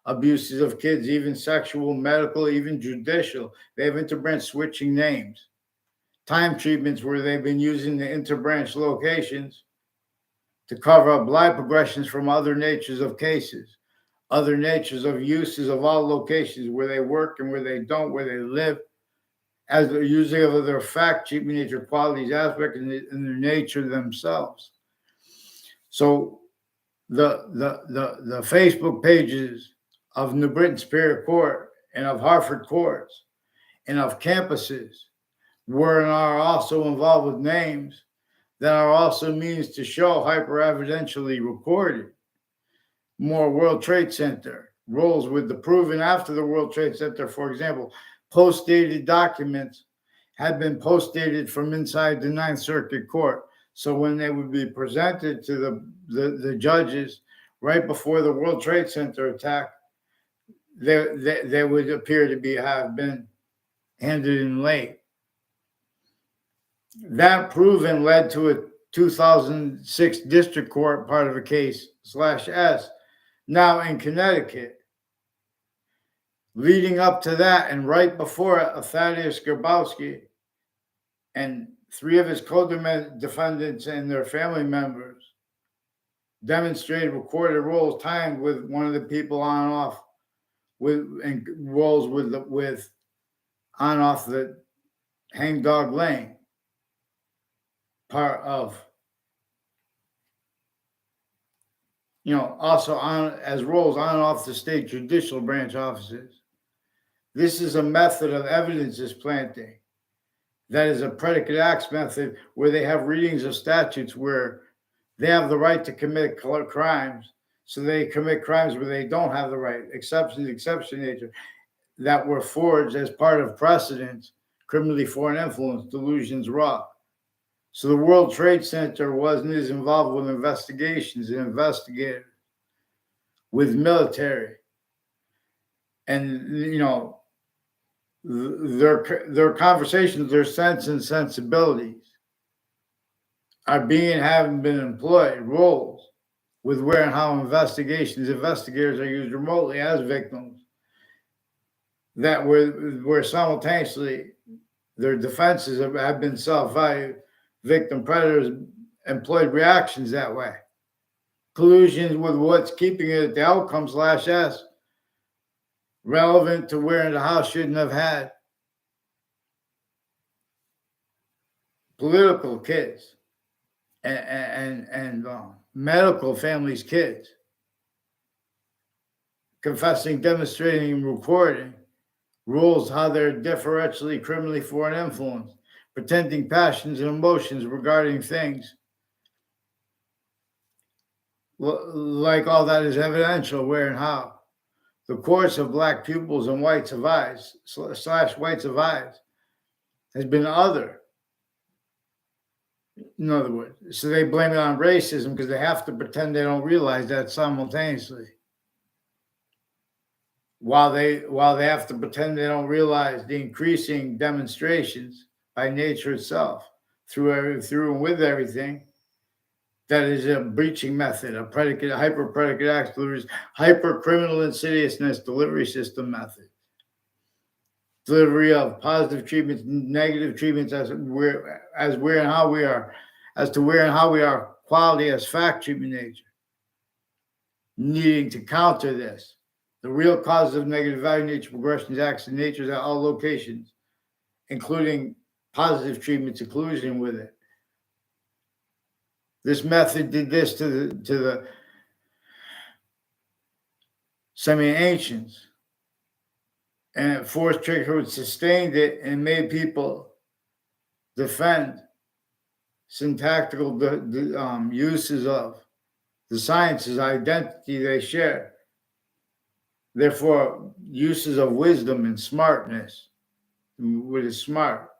abuses of kids, even sexual, medical, even judicial. They have interbranch switching names. Time treatments where they've been using the interbranch locations to cover up lie progressions from other natures of cases, other natures of uses of all locations where they work and where they don't, where they live, as they're using of their fact treatment nature, qualities, aspects, and their nature themselves. So the Facebook pages of New Britain Superior Court and of Hartford courts and of campuses were and are also involved with names that are also means to show hyper-evidentially recorded. More World Trade Center roles with the proven after the World Trade Center, for example, post-dated documents had been post-dated from inside the Ninth Circuit Court. So when they would be presented to the judges right before the World Trade Center attack, they would appear to have been handed in late. That proven led to a 2006 district court part of a case /S, now in Connecticut. Leading up to that and right before it, Thaddeus Grabowski and three of his co-defendants and their family members demonstrated recorded roles timed with one of the people on and off and roles with on and off the Hang Dog Lane part of, also on as roles on and off the state judicial branch offices. This is a method of evidence planting. That is a predicate acts method where they have readings of statutes where they have the right to commit crimes. So they commit crimes where they don't have the right, exception nature, that were forged as part of precedents, criminally foreign influence, delusions, raw. So the World Trade Center wasn't as involved with investigations and investigators with military, and their conversations, their sense and sensibilities haven't been employed roles with where and how investigators are used remotely as victims, that where simultaneously their defenses have been self-value. Victim predators employed reactions that way. Collusions with what's keeping it at the outcome/s relevant to where and how shouldn't have had. Political kids and medical families' kids confessing, demonstrating, and recording rules how they're differentially criminally foreign influence, pretending passions and emotions regarding things like all that is evidential where and how. The course of black pupils and whites of eyes / whites of eyes has been other. In other words, so they blame it on racism because they have to pretend they don't realize that simultaneously. While they have to pretend they don't realize the increasing demonstrations by nature itself through and with everything, that is a breaching method, a predicate, hyper predicate acts delivery, hyper criminal insidiousness delivery system method. Delivery of positive treatments, negative treatments as to where and how we are quality as fact treatment nature. Needing to counter this. The real causes of negative value nature progressions, acts, and natures at all locations, including positive treatments inclusion with it. This method did this to the semi-ancients, and it forced triggered, sustained it, and made people defend syntactical uses of the sciences, identity they share. Therefore, uses of wisdom and smartness, what is smart,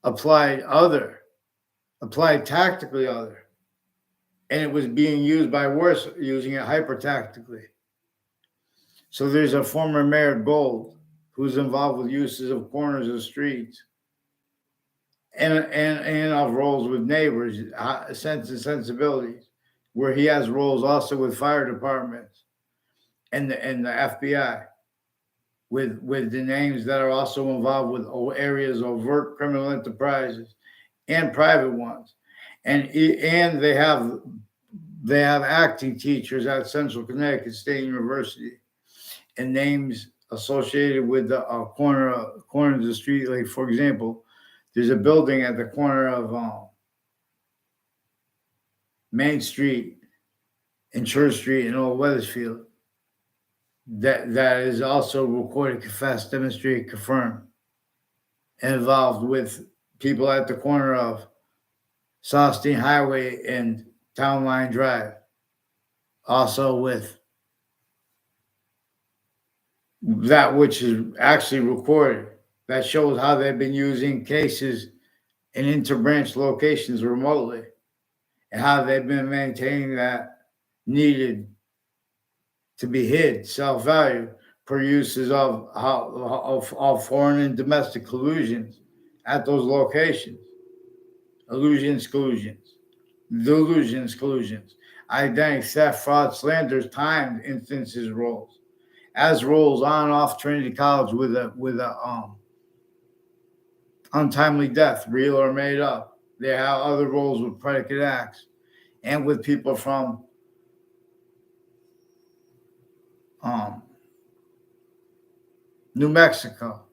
applied tactically other, and it was being used by worse, using it hyper-tactically. So there's a former Mayor Gold who's involved with uses of corners of streets and of roles with neighbors, sense and sensibilities, where he has roles also with fire departments and the FBI, with the names that are also involved with areas of overt criminal enterprises and private ones, and they have acting teachers at Central Connecticut State University, and names associated with the corner of the street. Like, for example, there's a building at the corner of Main Street and Church Street in Old Weathersfield that is also recorded, confessed, demonstrated, confirmed, and involved with people at the corner of Southstein Highway and Town Line Drive, also with that which is actually recorded, that shows how they've been using cases in interbranch locations remotely, and how they've been maintaining that needed to be hid self-value per uses of foreign and domestic collusions at those locations. Illusions, collusions, delusions, collusions, identity theft, fraud, slanders, timed instances, roles as roles on and off Trinity College with a untimely death, real or made up. They have other roles with predicate acts and with people from New Mexico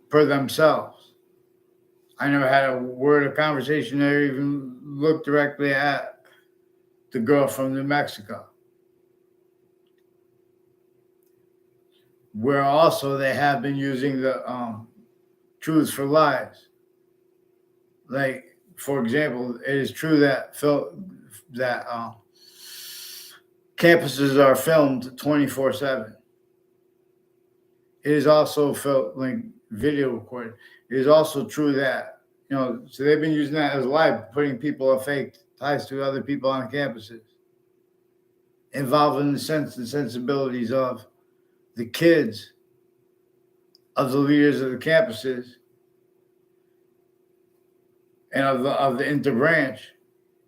per themselves. I never had a word of conversation or even looked directly at the girl from New Mexico, where also they have been using the truths for lies. Like, for example, it is true that campuses are filmed 24/7. It is also video recorded. It is also true that So they've been using that as live, putting people on fake ties to other people on campuses, involving the sense and sensibilities of the kids, of the leaders of the campuses, and of the interbranch,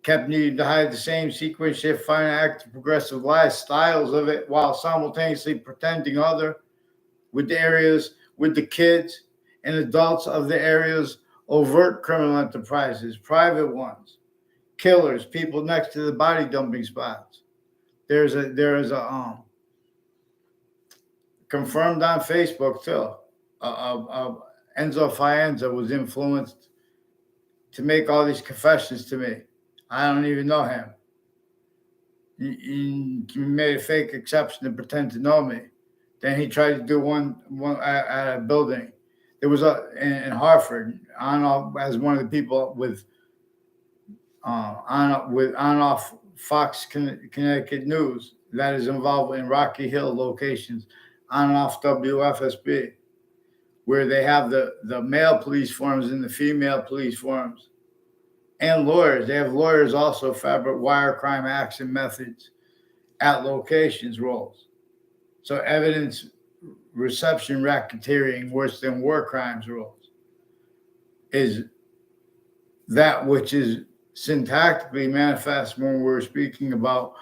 kept needing to hide the same sequence shift, fine active, progressive lies, styles of it, while simultaneously pretending other with the areas, with the kids and adults of the areas, overt criminal enterprises, private ones, killers, people next to the body dumping spots. There is a confirmed on Facebook too. Enzo Fienza was influenced to make all these confessions to me. I don't even know him. He made a fake exception to pretend to know me. Then he tried to do one at a building. There was in Hartford. I don't know, as one of the people with on off Fox Connecticut News that is involved in Rocky Hill locations, on and off WFSB, where they have the male police forms and the female police forms, and lawyers. They have lawyers also fabricate wire crime acts and methods at locations roles. So evidence reception racketeering, worse than war crimes rules, is that which is syntactically manifest when we're speaking about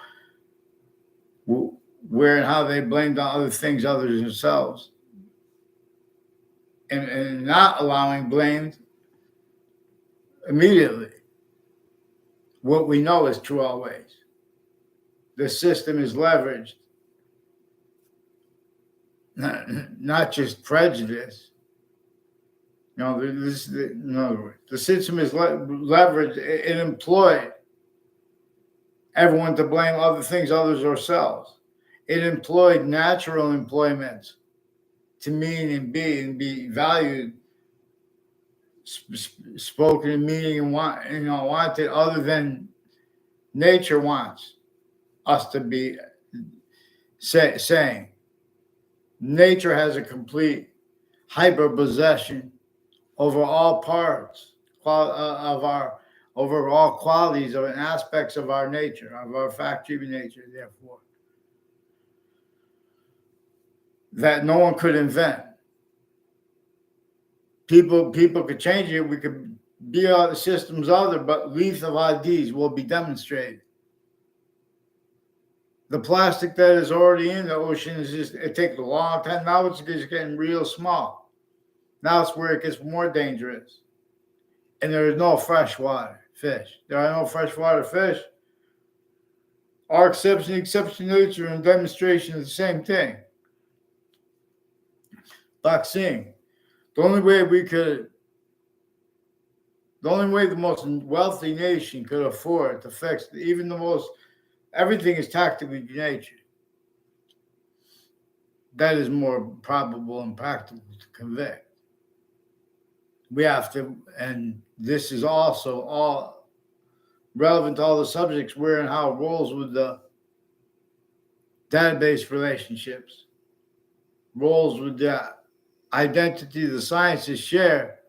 where and how they blamed on other things other than themselves, and not allowing blame immediately. What we know is true always. The system is leveraged, not just prejudice. In other words, the system is leveraged. It employed everyone to blame other things, others, or selves. It employed natural employments to mean and be valued, spoken and meaning and wanted, other than nature wants us to be saying. Nature has a complete hyper possession over all parts of our, over all qualities and aspects of our nature, of our fact-driven nature, therefore, that no one could invent. People could change it. We could be all the systems other, but lethal IDs will be demonstrated. The plastic that is already in the ocean is just, it takes a long time. Now it's just getting real small. Now it's where it gets more dangerous. And there is no freshwater fish. There are no freshwater fish. Our exception, nature, and demonstration is the same thing. Vaccine. The only way the most wealthy nation could afford to fix even the most, everything is tactically natured. That is more probable and practical to convey. We have to, and this is also all relevant to all the subjects where and how it rolls with the database relationships, rolls with the identity the sciences share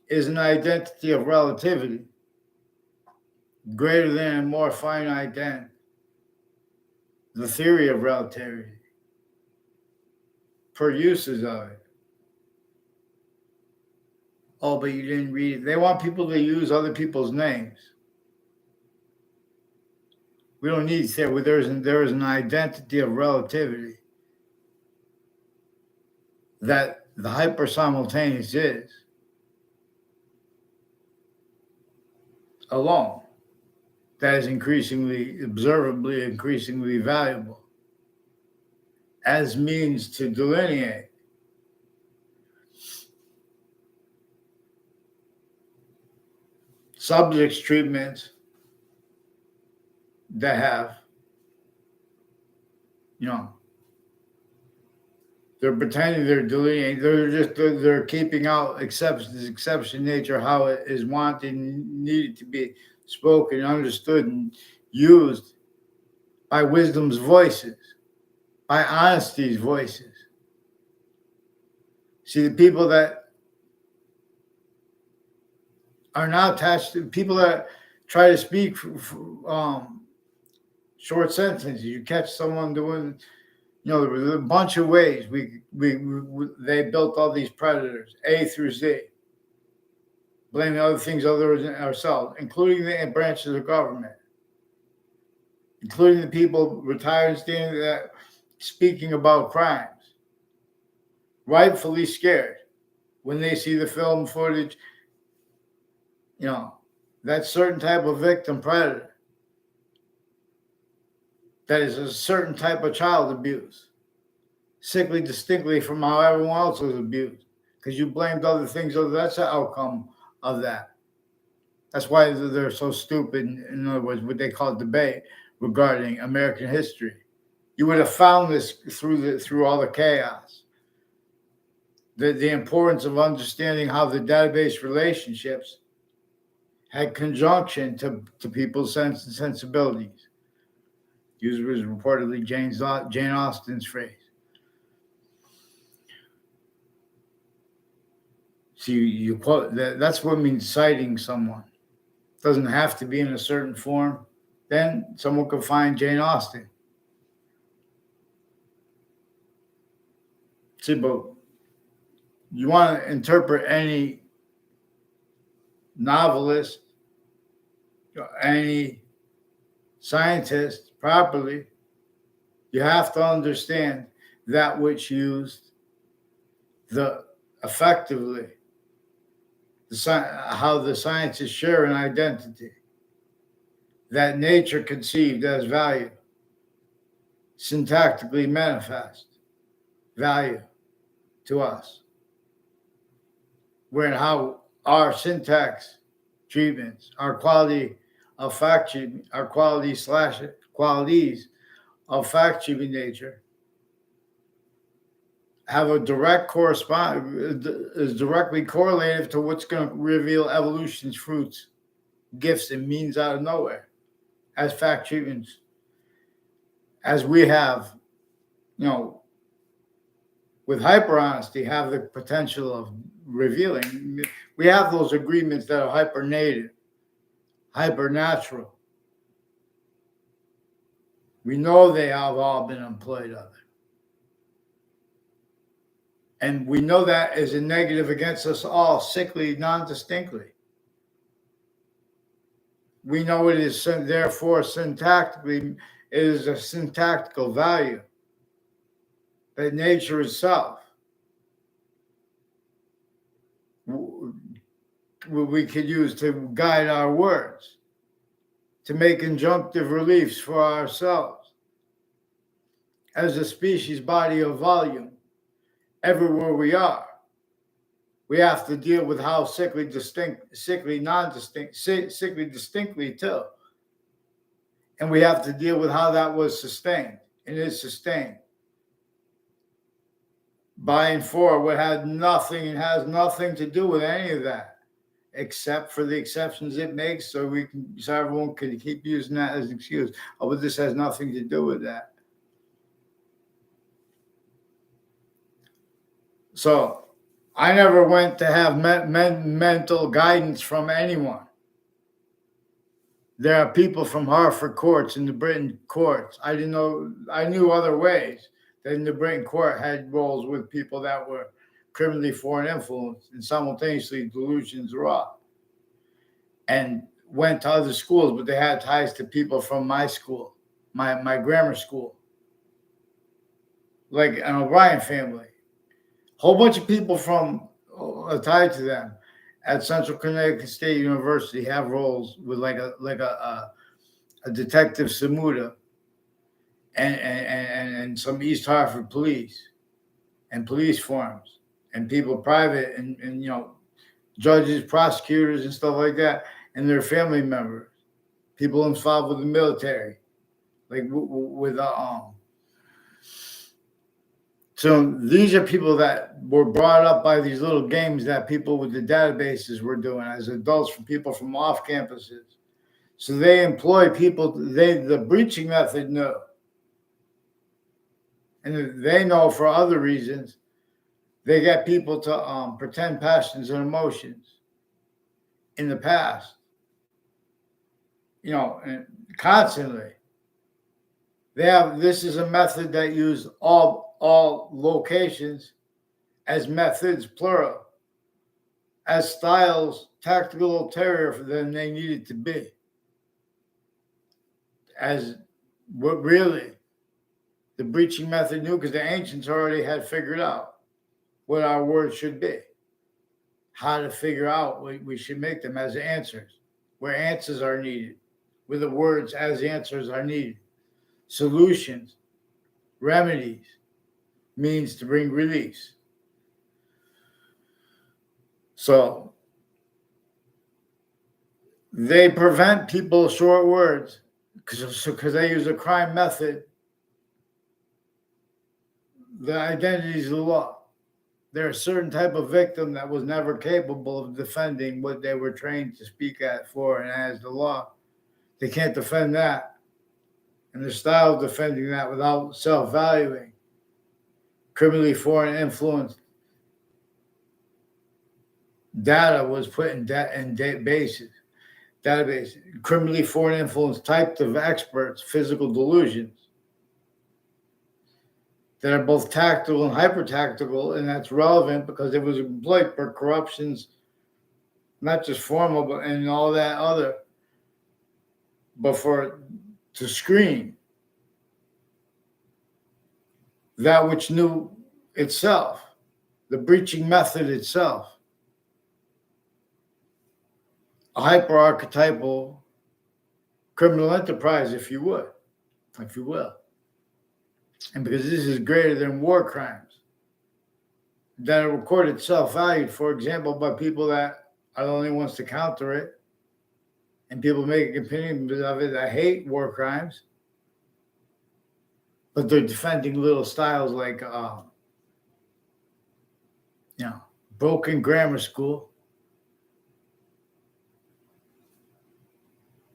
is an identity of relativity, greater than and more finite than the theory of relativity, per uses of it. Oh, but you didn't read it. They want people to use other people's names. We don't need to say, well, there is an identity of relativity that the hyper-simultaneous is alone. That is observably increasingly valuable as means to delineate subjects treatments that have, they're pretending they're delineating, they're keeping out exception nature, how it is wanted and needed to be spoken, understood, and used by wisdom's voices, by honesty's voices. See, the people that are now attached to people that try to speak short sentences. You catch someone doing, there was a bunch of ways they built all these predators, A through Z, blaming other things other than ourselves, including the branches of government, including the people retired standing that speaking about crimes, rightfully scared when they see the film footage, that certain type of victim predator, that is a certain type of child abuse, sickly distinctly from how everyone else was abused, because you blamed other things. That's the outcome of that. That's why they're so stupid. In other words, what they call debate regarding American history. You would have found this through all the chaos. The importance of understanding how the database relationships had conjunction to people's sensibilities. User was reportedly Jane Austen's phrase. So you quote that's what means citing someone. It doesn't have to be in a certain form. Then someone could find Jane Austen. See, but you want to interpret any novelist, any scientist properly, you have to understand that which used effectively how the sciences share an identity that nature conceived as value, syntactically manifest value to us, where how our syntax treatments, our quality of fact treatment, our qualities of fact treatment nature have a direct correspond is directly correlative to what's going to reveal evolution's fruits, gifts, and means out of nowhere as fact treatments, as we have, with hyper honesty, have the potential of revealing. We have those agreements that are hyper native, hyper natural. We know they have all been employed of it. And we know that is a negative against us all, sickly, non-distinctly. We know it is, therefore, syntactically, it is a syntactical value that nature itself, we could use to guide our words, to make injunctive reliefs for ourselves as a species body of volume. Everywhere we are, we have to deal with how sickly distinctly too. And we have to deal with how that was sustained and is sustained by and for what had nothing and has nothing to do with any of that, except for the exceptions it makes, so everyone can keep using that as an excuse. Oh, but this has nothing to do with that. So I never went to have mental guidance from anyone. There are people from Hartford courts and the Britain courts. I knew other ways that in the Britain court had roles with people that were criminally foreign influenced and simultaneously delusions raw, and went to other schools, but they had ties to people from my school, my grammar school, like an O'Brien family. Whole bunch of people from tied to them at Central Connecticut State University have roles with like a detective Samuda and some East Hartford police and police forms and people private and judges, prosecutors, and stuff like that, and their family members, people involved with the military, like with So these are people that were brought up by these little games that people with the databases were doing as adults, from people from off campuses. So they employ people, the breaching method know. And they know for other reasons, they get people to pretend passions and emotions in the past, and constantly. This is a method that used all locations as methods, plural, as styles, tactical ulterior than they needed to be. As what really the breaching method knew, because the ancients already had figured out what our words should be, how to figure out what we should make them as answers, where answers are needed, where the words as answers are needed, solutions, remedies, means to bring release. So they prevent people short words because they use a crime method. The identity is the law. They're a certain type of victim that was never capable of defending what they were trained to speak at for and as the law. They can't defend that. And the style of defending that without self-valuing, criminally foreign influence data was put in databases, criminally foreign influence types of experts, physical delusions that are both tactical and hyper-tactical, and that's relevant because it was employed for corruptions, not just formal, but and all that other, but to screen that which knew itself, the breaching method itself, a hyper-archetypal criminal enterprise, if you will. And because this is greater than war crimes that are recorded self-valued, for example, by people that are the only ones to counter it, and people making opinions of it that hate war crimes, but they're defending little styles like, broken grammar school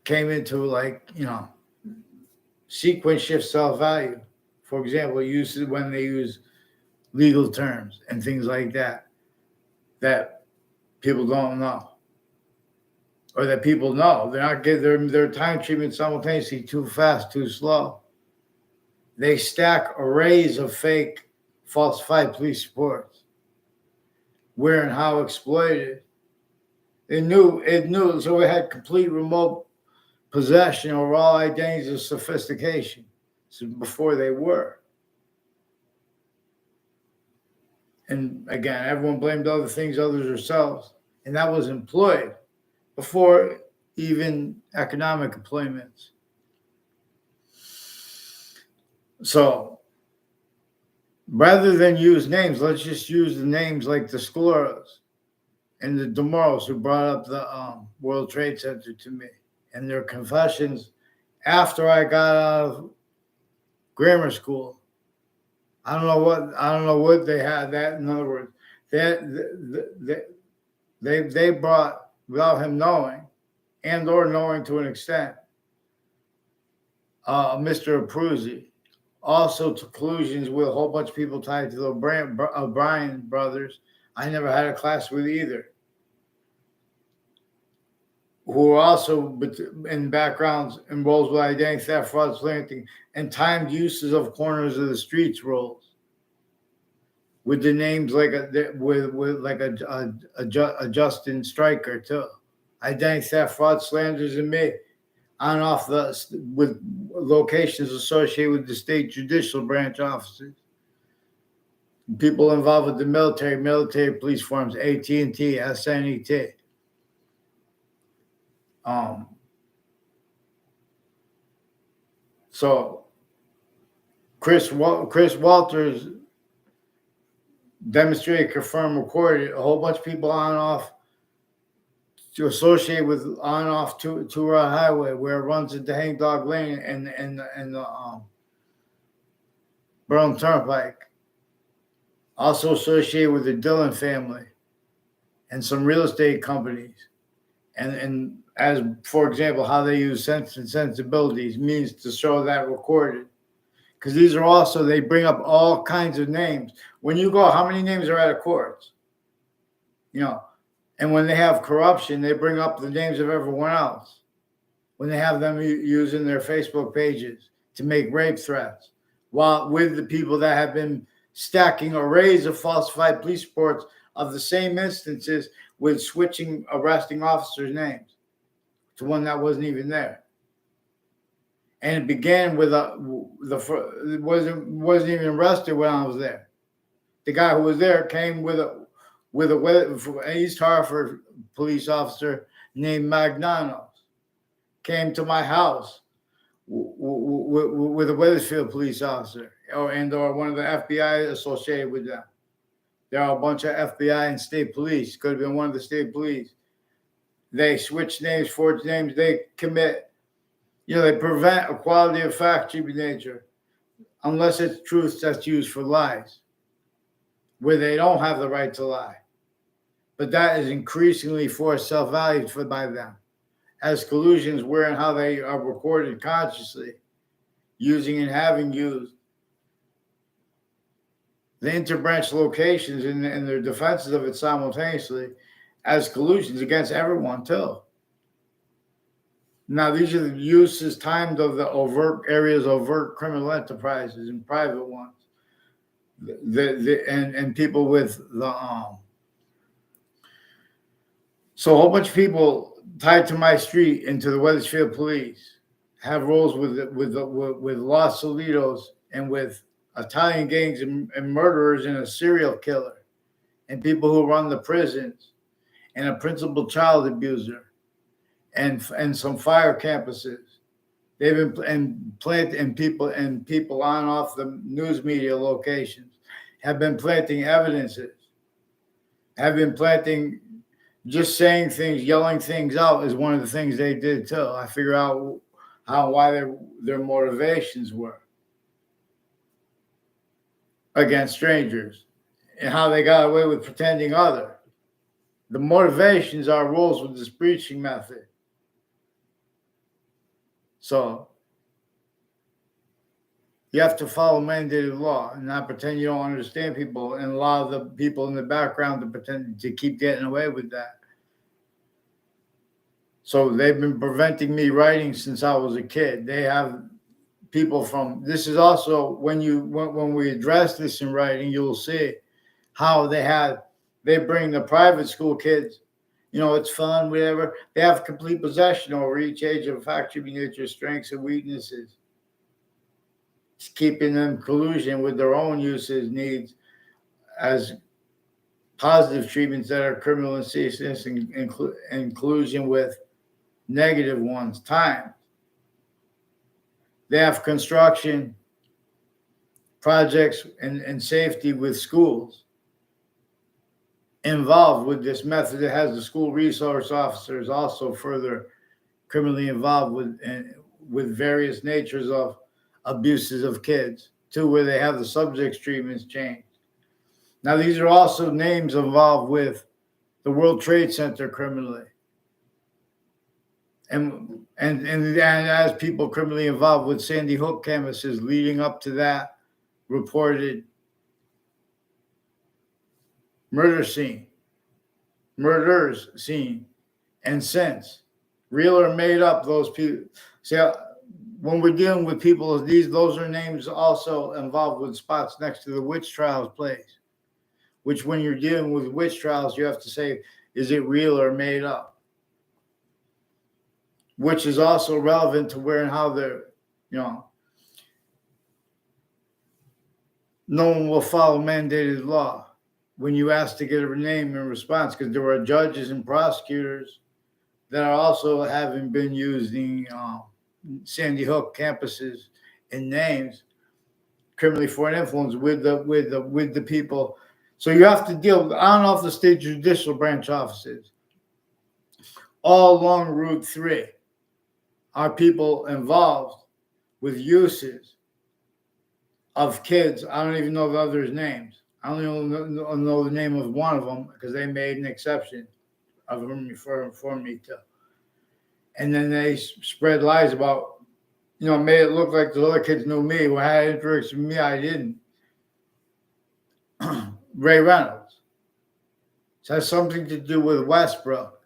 came into sequence shift self-value. For example, when they use legal terms and things like that people don't know, or that people know. They're not getting their time treatment simultaneously, too fast, too slow. They stack arrays of fake, falsified police reports. Where and how exploited. It knew, so it had complete remote possession over all identities of sophistication. So before they were. And again, everyone blamed other things, others themselves. And that was employed before even economic employments. So rather than use names, let's just use the names like the Scleros and the DeMoros who brought up the World Trade Center to me, and their confessions after I got out of grammar school. I don't know what they had. That, in other words, they brought, without him knowing, and or knowing to an extent, Mr. Abruzzi also to collusions with a whole bunch of people tied to the O'Brien brothers. I never had a class with either, who are also in backgrounds and roles with identity theft, fraud, slanting, and timed uses of corners of the streets roles, with the names like a Justin Stryker too, identity theft, fraud, slanders, and me, on and off with locations associated with the state judicial branch offices, people involved with the military police forms, AT&T, SNET. So Chris Walters demonstrated, confirmed, recorded a whole bunch of people on and off to associate with on and off to our highway where it runs into Hangdog Lane and the Burlington Turnpike. Also associated with the Dillon family and some real estate companies. And as, for example, how they use Sense and Sensibilities means to show that recorded. Because these are also, they bring up all kinds of names. When you go, how many names are out of courts? And when they have corruption, they bring up the names of everyone else. When they have them using their Facebook pages to make rape threats, while with the people that have been stacking arrays of falsified police reports of the same instances with switching arresting officers' names to one that wasn't even there. And it began with it wasn't even arrested when I was there. The guy who was there came with an East Hartford police officer named Magnanos. Came to my house with a Wethersfield police officer or one of the FBI associated with them. There are a bunch of FBI and state police. Could have been one of the state police. They switch names, forge names. They commit, they prevent equality of fact, cheap nature, unless it's truth that's used for lies, where they don't have the right to lie. But that is increasingly forced self-valued by them, as collusions where and how they are recorded consciously, using and having used the interbranch locations and their defenses of it simultaneously as collusions against everyone too. Now, these are the uses timed of the overt criminal enterprises and private ones, and people with the So a whole bunch of people tied to my street and to the Wethersfield police have roles with Los Solitos and with Italian gangs and murderers and a serial killer and people who run the prisons and a principal child abuser and some fire campuses. They've been planting people on and off the news media locations have been planting evidences, have been planting. Just saying things, yelling things out is one of the things they did too. I figure out why their motivations were against strangers and how they got away with pretending other. The motivations are rules with this breaching method. So you have to follow mandated law and not pretend you don't understand people and allow the people in the background to pretend to keep getting away with that. So they've been preventing me writing since I was a kid. They have people from, this is also when we address this in writing, you'll see how they bring the private school kids, it's fun, whatever. They have complete possession over each age of fact, nature, strengths and weaknesses. It's keeping them collusion with their own uses, needs as positive treatments that are criminal and seriousness and inclusion with negative ones, time. They have construction projects and safety with schools involved with this method. It has the school resource officers also further criminally involved with various natures of abuses of kids too, where they have the subjects treatments changed. Now, these are also names involved with the World Trade Center criminally. And as people criminally involved with Sandy Hook campuses leading up to that reported murders scene, and since real or made up, those people. See, when we're dealing with people, those are names also involved with spots next to the witch trials place, which when you're dealing with witch trials, you have to say, is it real or made up? Which is also relevant to where and how they're, no one will follow mandated law when you ask to get a name in response, because there are judges and prosecutors that are also having been using Sandy Hook campuses and names criminally foreign influence with the people. So you have to deal on and off the state judicial branch offices all along Route 3. Are people involved with uses of kids? I don't even know the others' names. I don't even know the name of one of them because they made an exception of them for me too. And then they spread lies about, made it look like the other kids knew me. When I had interaction with me, I didn't. Ray Reynolds. It has something to do with Westbrook.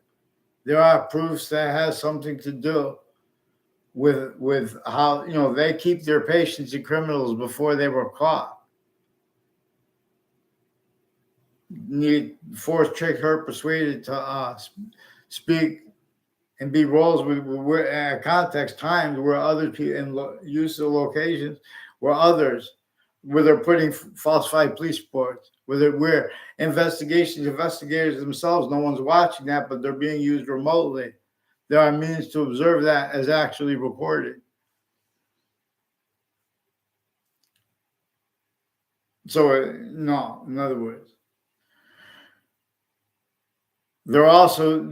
There are proofs that has something to do with how they keep their patients and criminals before they were caught. Need force, trick, hurt, persuaded to speak and be roles with context, times where other people in use of locations where others, where they're putting falsified police reports, where investigators themselves, no one's watching that, but they're being used remotely. There are means to observe that as actually recorded. So, no, in other words, they're also,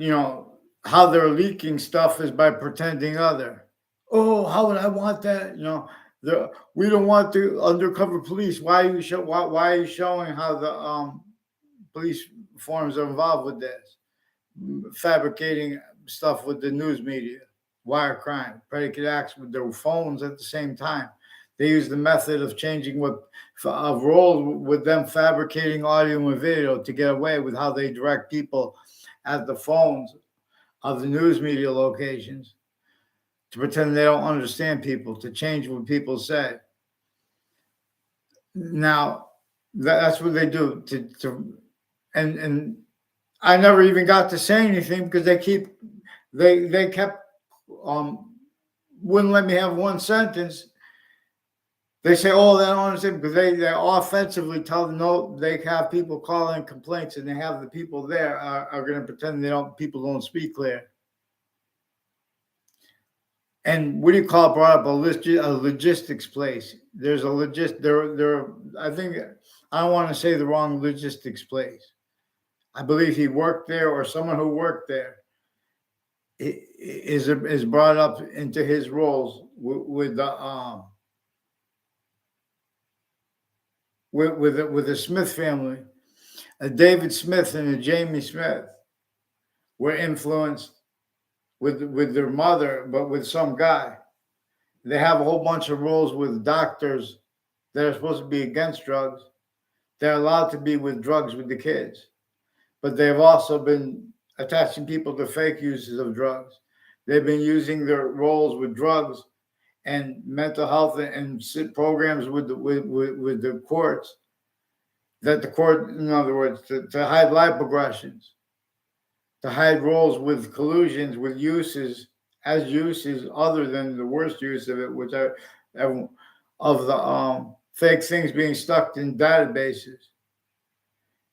how they're leaking stuff is by pretending other. Oh, how would I want that? We don't want the undercover police. Why are you why are you showing how the police forms are involved with this? Fabricating stuff with the news media, wire crime, predicate acts with their phones at the same time. They use the method of changing of roles with them fabricating audio and video to get away with how they direct people at the phones of the news media locations to pretend they don't understand people, to change what people say. Now, that's what they do. And I never even got to say anything because they kept wouldn't let me have one sentence. They say, "Oh, they don't understand," because they offensively tell them no. They have people calling complaints, and they have the people there are going to pretend people don't speak clear. And what do you call it? Brought up a logistics place. There's a I think I don't want to say the wrong logistics place. I believe he worked there, or someone who worked there is brought up into his roles with the with the Smith family. David Smith and Jamie Smith were influenced with their mother, but with some guy. They have a whole bunch of roles with doctors that are supposed to be against drugs. They're allowed to be with drugs with the kids, but they've also been attaching people to fake uses of drugs. They've been using their roles with drugs and mental health and programs with the courts, that the court, in other words, to hide life progressions, to hide roles with collusions, with uses other than the worst use of it, which are of the fake things being stuck in databases,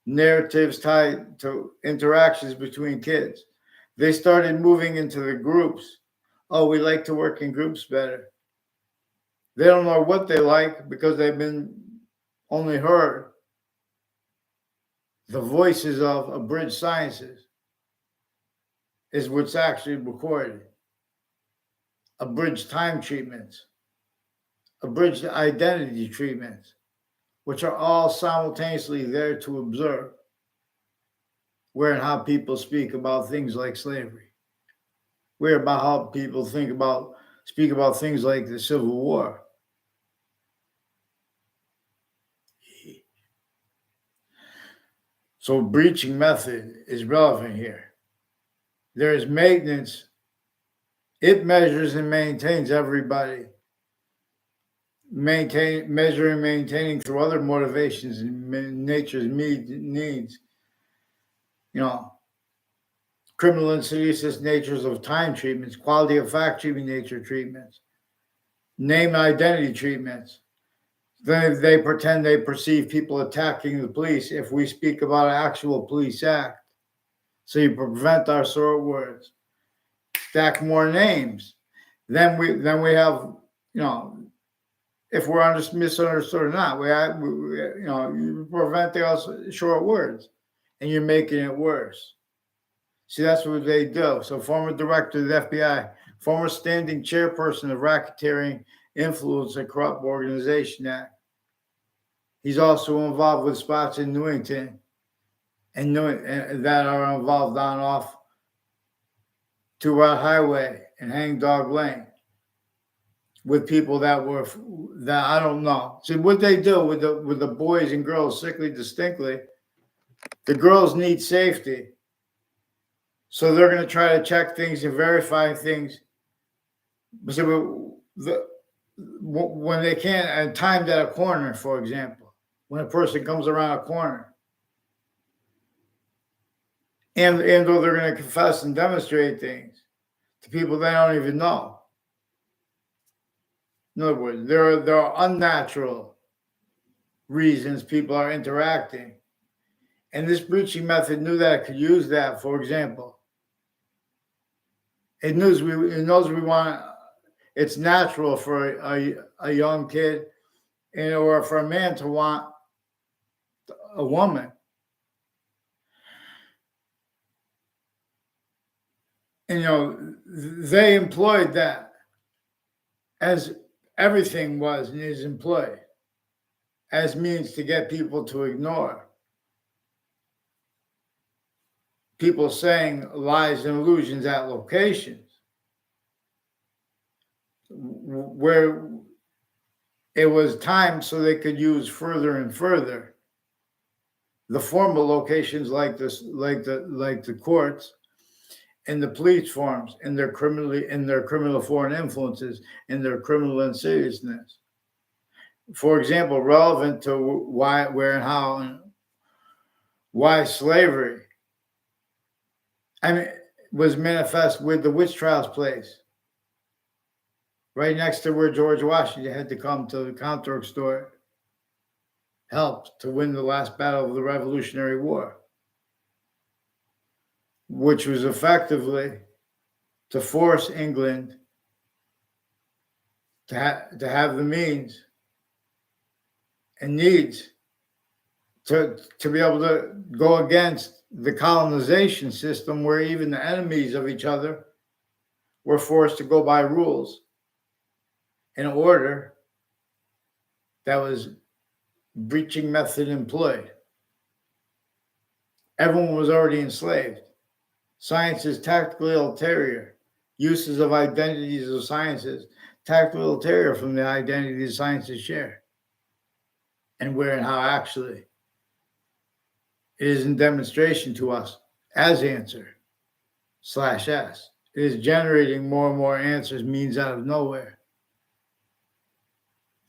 narratives tied to interactions between kids. They started moving into the groups. Oh, we like to work in groups better. They don't know what they like because they've been only heard the voices of abridged sciences is what's actually recorded. Abridged time treatments, abridged identity treatments, which are all simultaneously there to observe where and how people speak about things like slavery, where about how people speak about things like the Civil War. So breaching method is relevant here. There is maintenance. It measures and maintains everybody. Measuring, maintaining through other motivations and nature's needs. Criminal and seditious natures of time treatments, quality of fact treatment nature treatments, name and identity treatments. Then they pretend they perceive people attacking the police if we speak about an actual police act. So you prevent our short words. Stack more names. Then we have, if we're misunderstood or not, you prevent the short words, and you're making it worse. See, that's what they do. So former director of the FBI, former standing chairperson of Racketeering Influence and Corrupt Organization Act. He's also involved with spots in Newington and that are involved on off to Route Highway and Hangdog Lane with people that I don't know. See what they do with the boys and girls, sickly distinctly. The girls need safety. So they're going to try to check things and verify things. So when they can't, and timed at a corner, for example, when a person comes around a corner, and though they're going to confess and demonstrate things to people they don't even know. In other words, there are unnatural reasons people are interacting. And this breaching method knew that it could use that. For example, it knows we want. It's natural for a young kid, or for a man to want a woman. And they employed that as everything was and is employed as means to get people to ignore. People saying lies and illusions at locations where it was timed so they could use further and further the formal locations like this, like the courts and the police forms and their criminal foreign influences and their criminal insidiousness. For example, relevant to why, where, and how, and why slavery was manifest with the witch trials place, right next to where George Washington had to come to counter-extort help to win the last battle of the Revolutionary War, which was effectively to force England to have the means and needs to be able to go against the colonization system, where even the enemies of each other were forced to go by rules in order that was breaching method employed. Everyone was already enslaved. Science's tactical ulterior uses of identities of sciences, tactical ulterior from the identities sciences share, and where and how actually it is in demonstration to us as answer /S. It is generating more and more answers means out of nowhere.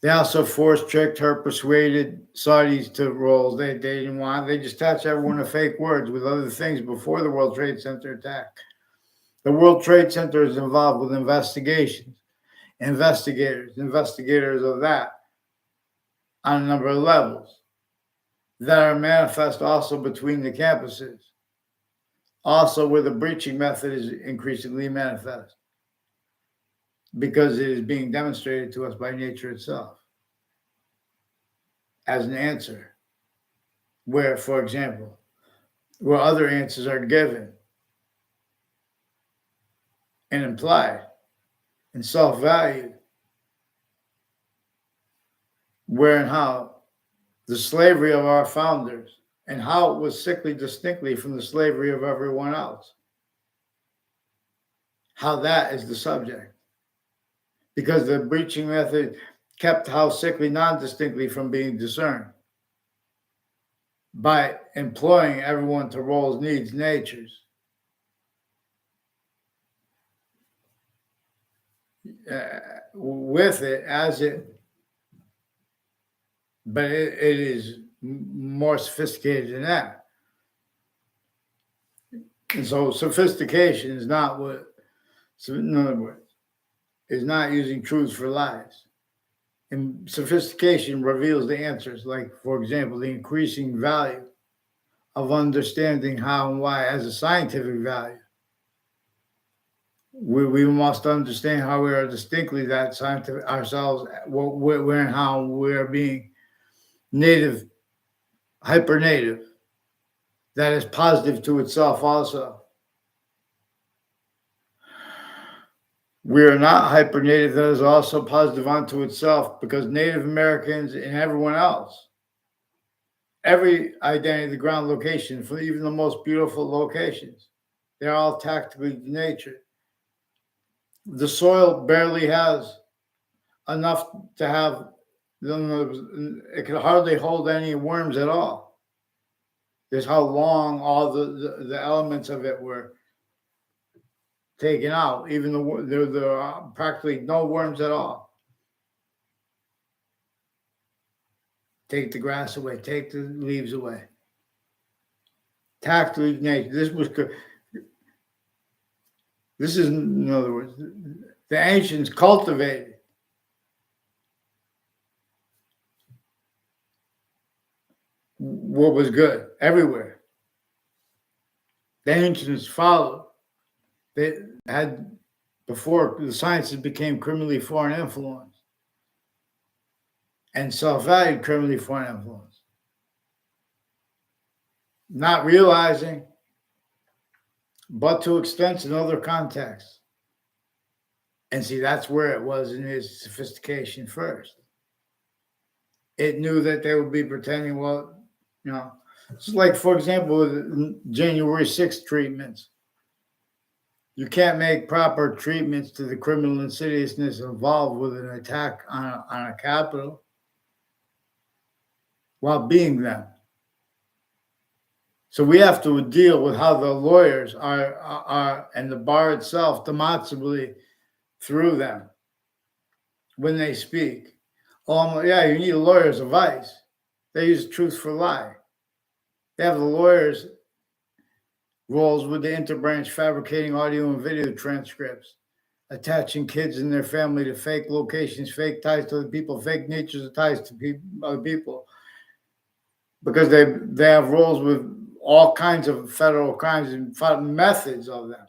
They also forced, tricked, her, persuaded Saudis to roles they didn't want. They just attached everyone to fake words with other things before the World Trade Center attack. The World Trade Center is involved with investigations, investigators of that on a number of levels that are manifest also between the campuses, also where the breaching method is increasingly manifest because it is being demonstrated to us by nature itself as an answer, where, for example, where other answers are given and implied and self-valued, where and how the slavery of our founders and how it was sickly distinctly from the slavery of everyone else, how that is the subject. Because the breaching method kept how sickly non-distinctly from being discerned by employing everyone to roles, needs, natures. With it as it, but it is more sophisticated than that. And so sophistication is not what, so in other words, is not using truths for lies. And sophistication reveals the answers, like, for example, the increasing value of understanding how and why as a scientific value. We must understand how we are distinctly that scientific ourselves, where and how we are being native, hyper-native, that is positive to itself also. We are not hyper-native that is also positive unto itself, because Native Americans and everyone else, every identity of the ground location, for even the most beautiful locations, they're all tactically natured. The soil barely has enough to have, it can hardly hold any worms at all. There's how long all the elements of it were taken out. Even there are practically no worms at all. Take the grass away. Take the leaves away. Tactile nature. This is, in other words, the ancients cultivated what was good everywhere. The ancients followed. They had, before the sciences became criminally foreign influence and self-valued criminally foreign influence, not realizing, but to extents in other contexts. And see, that's where it was in its sophistication first. It knew that they would be pretending, well, it's like, for example, with January 6th treatments. You can't make proper treatments to the criminal insidiousness involved with an attack on a capital while being them. So we have to deal with how the lawyers are and the bar itself, demonstrably through them when they speak. Oh, yeah, you need a lawyer's advice. They use truth for lie. They have the lawyers' roles with the interbranch fabricating audio and video transcripts, attaching kids and their family to fake locations, fake ties to the people, fake natures of ties to other people, because they have roles with all kinds of federal crimes and methods of them.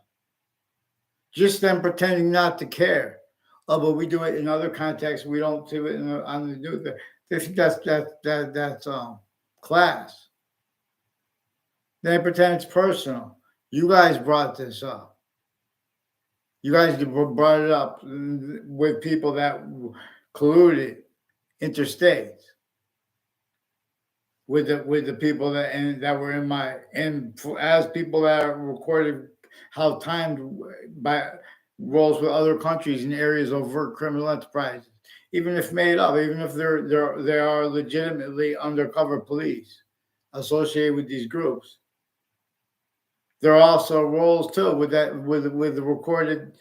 Just them pretending not to care. Oh, but we do it in other contexts. We don't do it on the do that. They think that's class. They pretend it's personal. You guys brought this up. You guys brought it up with people that colluded interstate with the people that were as people that are recorded how timed by roles with other countries in areas of overt criminal enterprises, even if made up, even if they are legitimately undercover police associated with these groups. There are also roles too with the recorded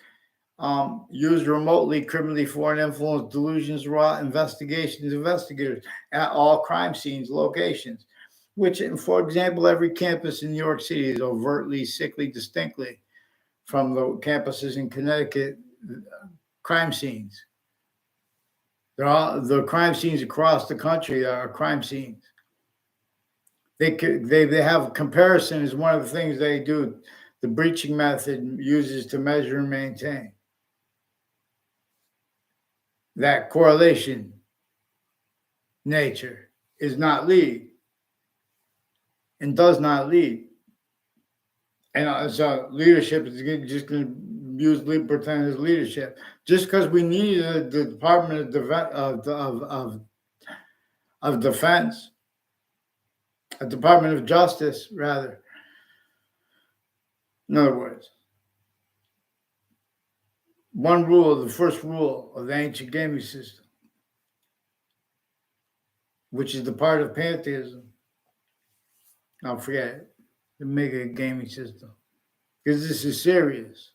used remotely criminally foreign influence delusions, raw investigators at all crime scenes locations, which, for example, every campus in New York City is overtly, sickly, distinctly from the campuses in Connecticut crime scenes. The crime scenes across the country are crime scenes. They have comparison is one of the things they do. The breaching method uses to measure and maintain that correlation. Nature is not lead and does not lead. And so leadership is just going to use pretend as leadership. Just because we need the Department of Defense, a Department of Justice, rather. In other words, the first rule of the ancient gaming system, which is the part of pantheism. I'll forget it. To make a gaming system. Because this is serious.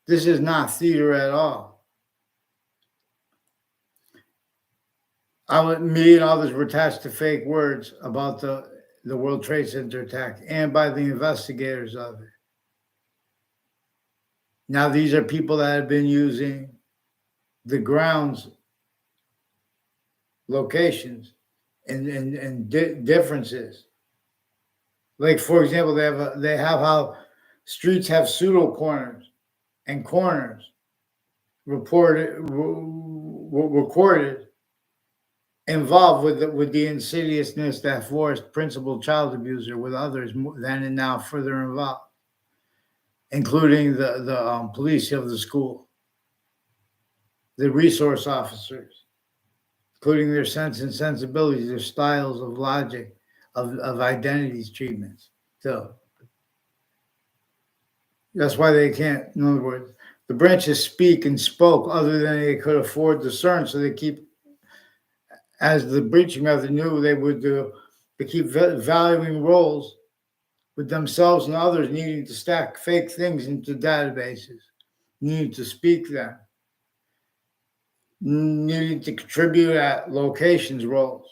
This is not theater at all. Me and others were attached to fake words about the World Trade Center attack and by the investigators of it. Now, these are people that have been using the grounds locations and differences. Like, for example, they have how streets have pseudo corners and corners recorded involved with the insidiousness that forced principal child abuser with others then and now further involved, including the police of the school, the resource officers, including their sense and sensibilities, their styles of logic, of identities treatments. So that's why they can't, in other words, the branches speak and spoke other than they could afford to discern. So they keep, as the breaching method knew they would do, they keep valuing roles with themselves and others needing to stack fake things into databases, needing to speak them, needing to contribute at locations roles,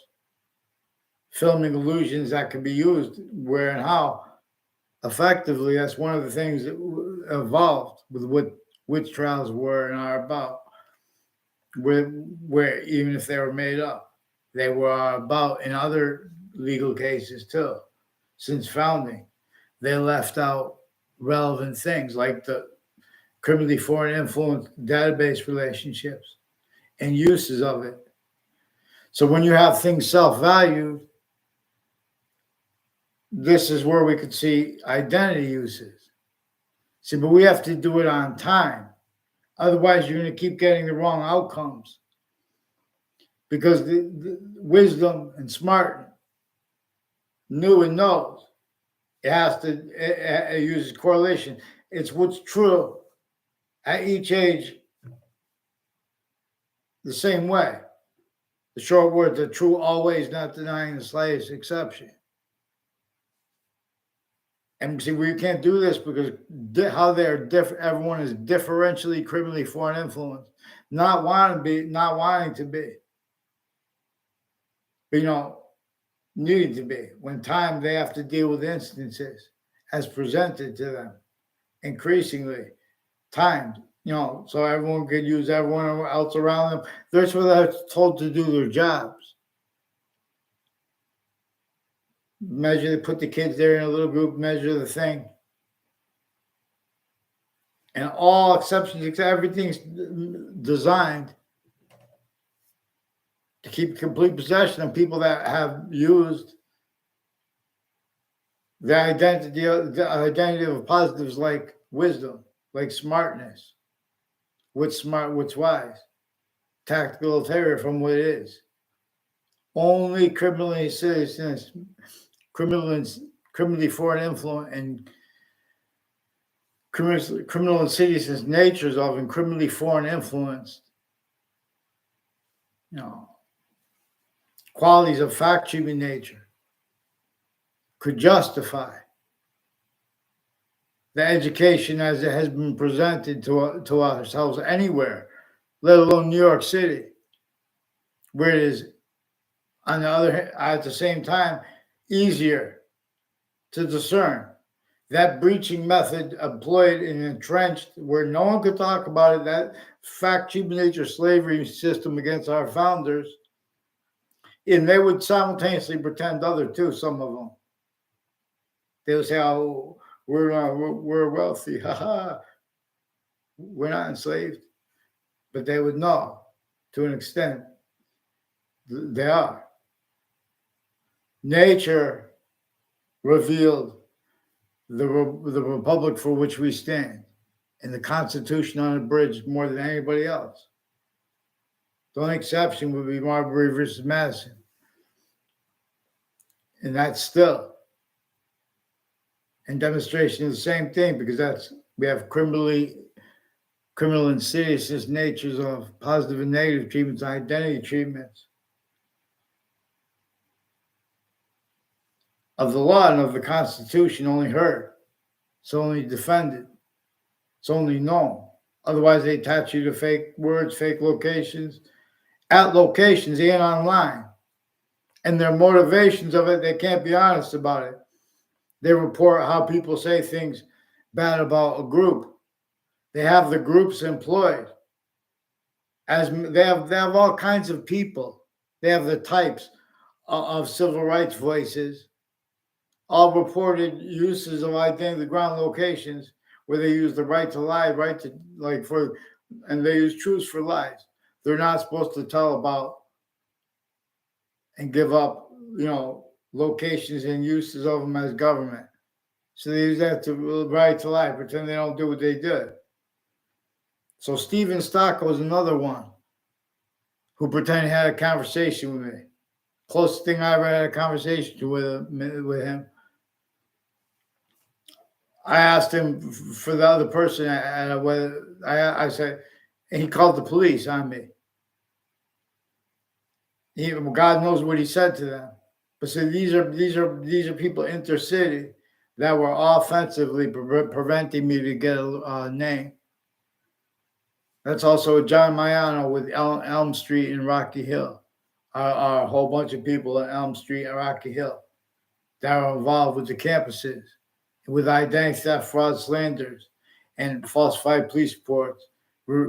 filming illusions that can be used where and how effectively. That's one of the things that evolved with what witch trials were and are about, where even if they were made up, they were about in other legal cases too. Since founding, they left out relevant things like the criminally foreign influence database relationships and uses of it. So when you have things self-valued, this is where we could see identity uses. See, but we have to do it on time. Otherwise, you're going to keep getting the wrong outcomes. Because the wisdom and smart knew and knows. It has to it uses correlation. It's what's true at each age the same way. The short word, the true always, not denying the slightest exception. And see, we can't do this because how they're different. Everyone is differentially criminally foreign influenced, not wanting to be, but needing to be. When time they have to deal with instances as presented to them, increasingly timed. So everyone could use everyone else around them. That's what they're told to do their jobs. Measure, they put the kids there in a little group, measure the thing. And all exceptions, everything's designed to keep complete possession of people that have used the identity of positives like wisdom, like smartness. What's smart, what's wise. Tactical ulterior from what it is. Only criminally citizens, criminally foreign influence, and criminal insidious natures of and criminally foreign influence, qualities of fact-cheating nature could justify the education as it has been presented to ourselves anywhere, let alone New York City, where it is, on the other hand, at the same time, easier to discern that breaching method employed and entrenched where no one could talk about it, that fact-cheating nature slavery system against our founders, and they would simultaneously pretend other too, some of them. They would say, oh, we're wealthy, we're not enslaved. But they would know, to an extent, they are. Nature revealed the republic for which we stand and the Constitution unabridged more than anybody else. The only exception would be Marbury versus Madison. And that's still in demonstration of the same thing, because we have criminal insidious natures of positive and negative treatments, identity treatments of the law and of the Constitution only heard. It's only defended. It's only known. Otherwise, they attach you to fake words, fake locations, at locations and online. And their motivations of it, they can't be honest about it. They report how people say things bad about a group. They have the groups employed. As they have all kinds of people. They have the types of civil rights voices, all reported uses of identity ground locations where they use the right to lie, and they use truths for lies. They're not supposed to tell about and give up, locations and uses of them as government. So they use that to right to lie, pretend they don't do what they did. So Stephen Stocko is another one who pretended he had a conversation with me. Closest thing I ever had a conversation with him. I asked him for the other person, I said, and he called the police on me. God knows what he said to them. But so these are people intercity that were offensively preventing me to get a name. That's also John Mayano with Elm Street in Rocky Hill. A whole bunch of people at Elm Street and Rocky Hill that are involved with the campuses, with identity theft, fraud, slanders, and falsified police reports,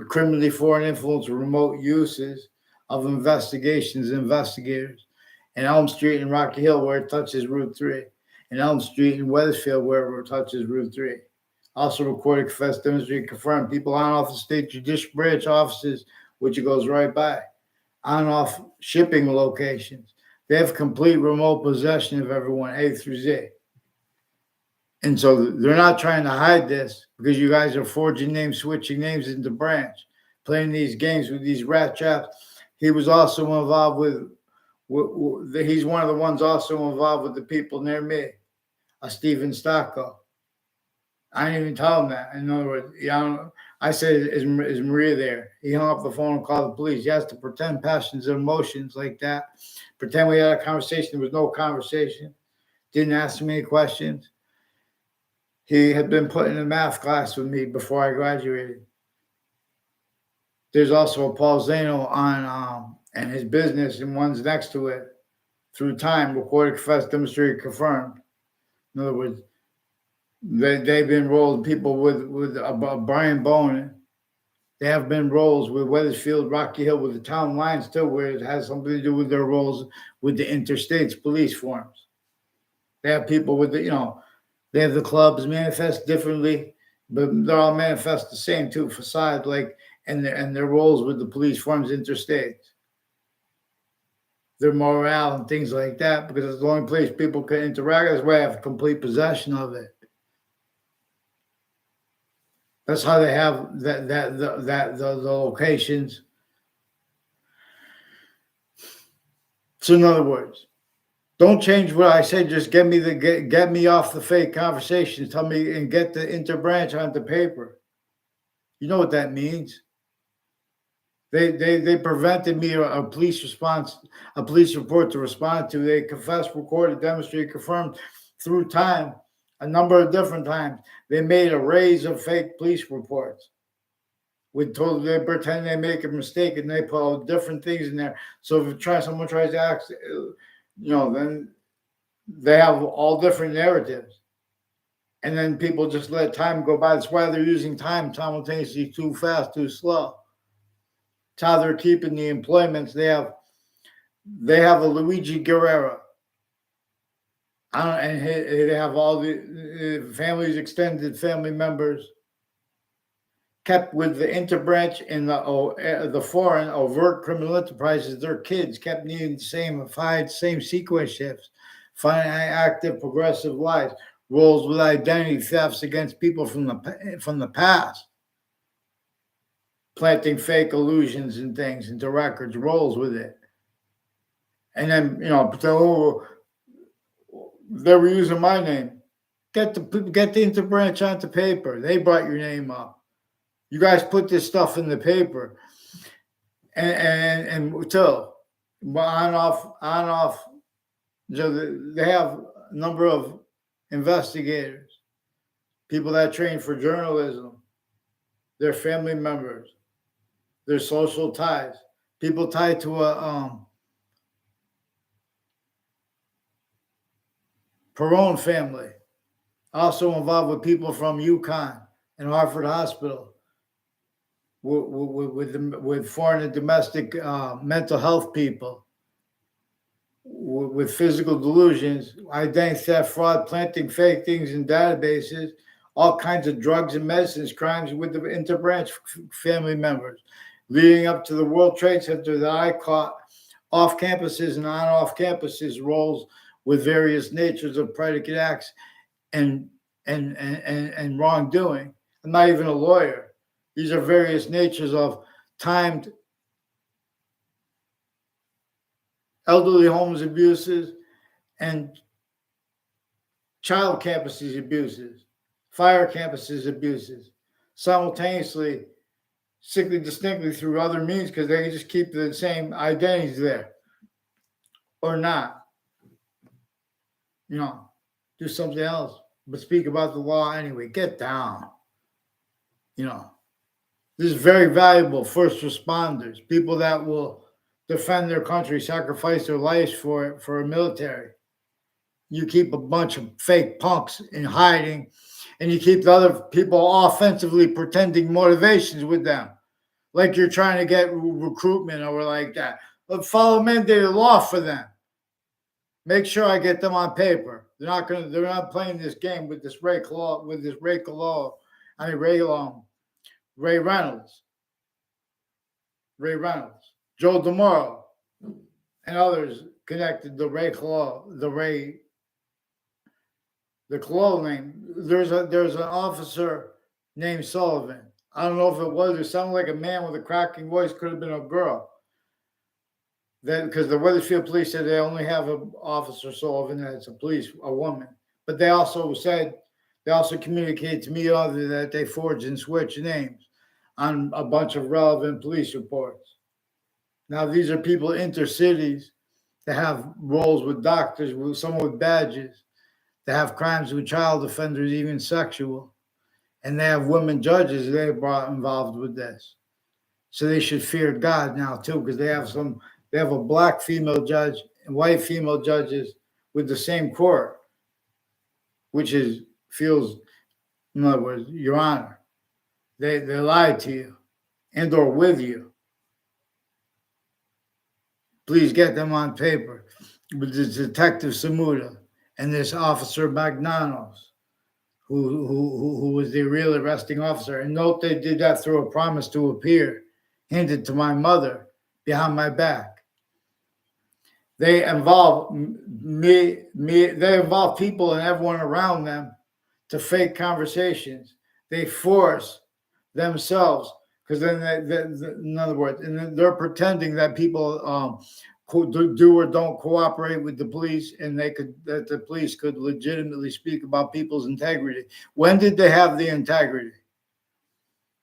criminally foreign influence, remote uses of investigations and investigators, and Elm Street and Rocky Hill where it touches Route 3, and Elm Street in Weathersfield where it touches Route 3. Also recorded, confessed, demonstrated, confirmed. People on off the state judicial branch offices, which it goes right by, on off shipping locations. They have complete remote possession of everyone, A through Z. And so they're not trying to hide this because you guys are forging names, switching names into branch, playing these games with these rat traps. He was also involved he's one of the ones also involved with the people near me, Stephen Stocko. I didn't even tell him that. In other words, I said, is Maria there? He hung up the phone and called the police. He has to pretend passions and emotions like that. Pretend we had a conversation. There was no conversation. Didn't ask me any questions. He had been put in a math class with me before I graduated. There's also a Paul Zano on and his business and one's next to it through time, recorded, confessed, demonstrated, confirmed. In other words, they've been rolled people with Brian Bowen. They have been roles with Weathersfield, Rocky Hill, with the town lines too, where it has something to do with their roles with the interstates police forms. They have people with they have the clubs manifest differently, but they're all manifest the same too, facade, and their roles with the police forms interstates. Their morale and things like that, because it's the only place people can interact. That's why I have complete possession of it. That's how they have the locations. So in other words, don't change what I said. Just get me off the fake conversations. Tell me and get the interbranch onto paper. You know what that means. They prevented me a police report to respond to. They confessed, recorded, demonstrated, confirmed through time. A number of different times, they made arrays of fake police reports. They pretend they make a mistake and they put all different things in there. So if someone tries to ask, then they have all different narratives. And then people just let time go by. That's why they're using time simultaneously, too fast, too slow. It's how they're keeping the employments. They have a Luigi Guerrero. And they have all the families, extended family members, kept with the interbranch and the foreign overt criminal enterprises. Their kids kept needing the same sequence shifts, finding active progressive lives, roles with identity thefts against people from the past, planting fake illusions and things into records, roles with it, and then they were using my name. Get the interbranch onto paper. They brought your name up. You guys put this stuff in the paper, and so on off. So they have a number of investigators, people that train for journalism, their family members, their social ties, people tied to a Perone family, also involved with people from UConn and Harvard Hospital, with foreign and domestic mental health people, with physical delusions, identity theft, fraud, planting fake things in databases, all kinds of drugs and medicines, crimes with the interbranch family members, leading up to the World Trade Center that I caught off campuses and on off campuses roles with various natures of predicate acts and wrongdoing. I'm not even a lawyer. These are various natures of timed elderly homes abuses and child campuses abuses, fire campuses abuses, simultaneously, sickly distinctly through other means because they just keep the same identities there or not. Do something else. but speak about the law anyway. Get down. You know, this is very valuable. First responders, people that will defend their country, sacrifice their lives for a military. You keep a bunch of fake punks in hiding, and you keep the other people offensively pretending motivations with them, like you're trying to get recruitment or like that. But follow mandated law for them. Make sure I get them on paper. They're not playing this game with this Ray Claw, with this Ray Claw. I mean Ray Reynolds, Joe DeMoro, and others connected to Ray Claw, the Claw name. There's an officer named Sullivan. I don't know if it was. It sounded like a man with a cracking voice. Could have been a girl. Then, because the Wethersfield police said they only have an officer Sullivan that's a woman. But they also communicated to me other that they forged and switched names on a bunch of relevant police reports. Now these are people intercities that have roles with doctors, with someone with badges, that have crimes with child offenders, even sexual, and they have women judges they brought involved with this. So they should fear God now too, because they have a black female judge and white female judges with the same court, which feels, in other words, Your Honor, they lied to you and or with you. Please get them on paper. With this Detective Samuda and this Officer Magnanos, who was the real arresting officer. And note they did that through a promise to appear, handed to my mother behind my back. They involve me. They involve people and everyone around them to fake conversations. They force themselves, because then in other words, and then they're pretending that people do or don't cooperate with the police, and that the police could legitimately speak about people's integrity. When did they have the integrity?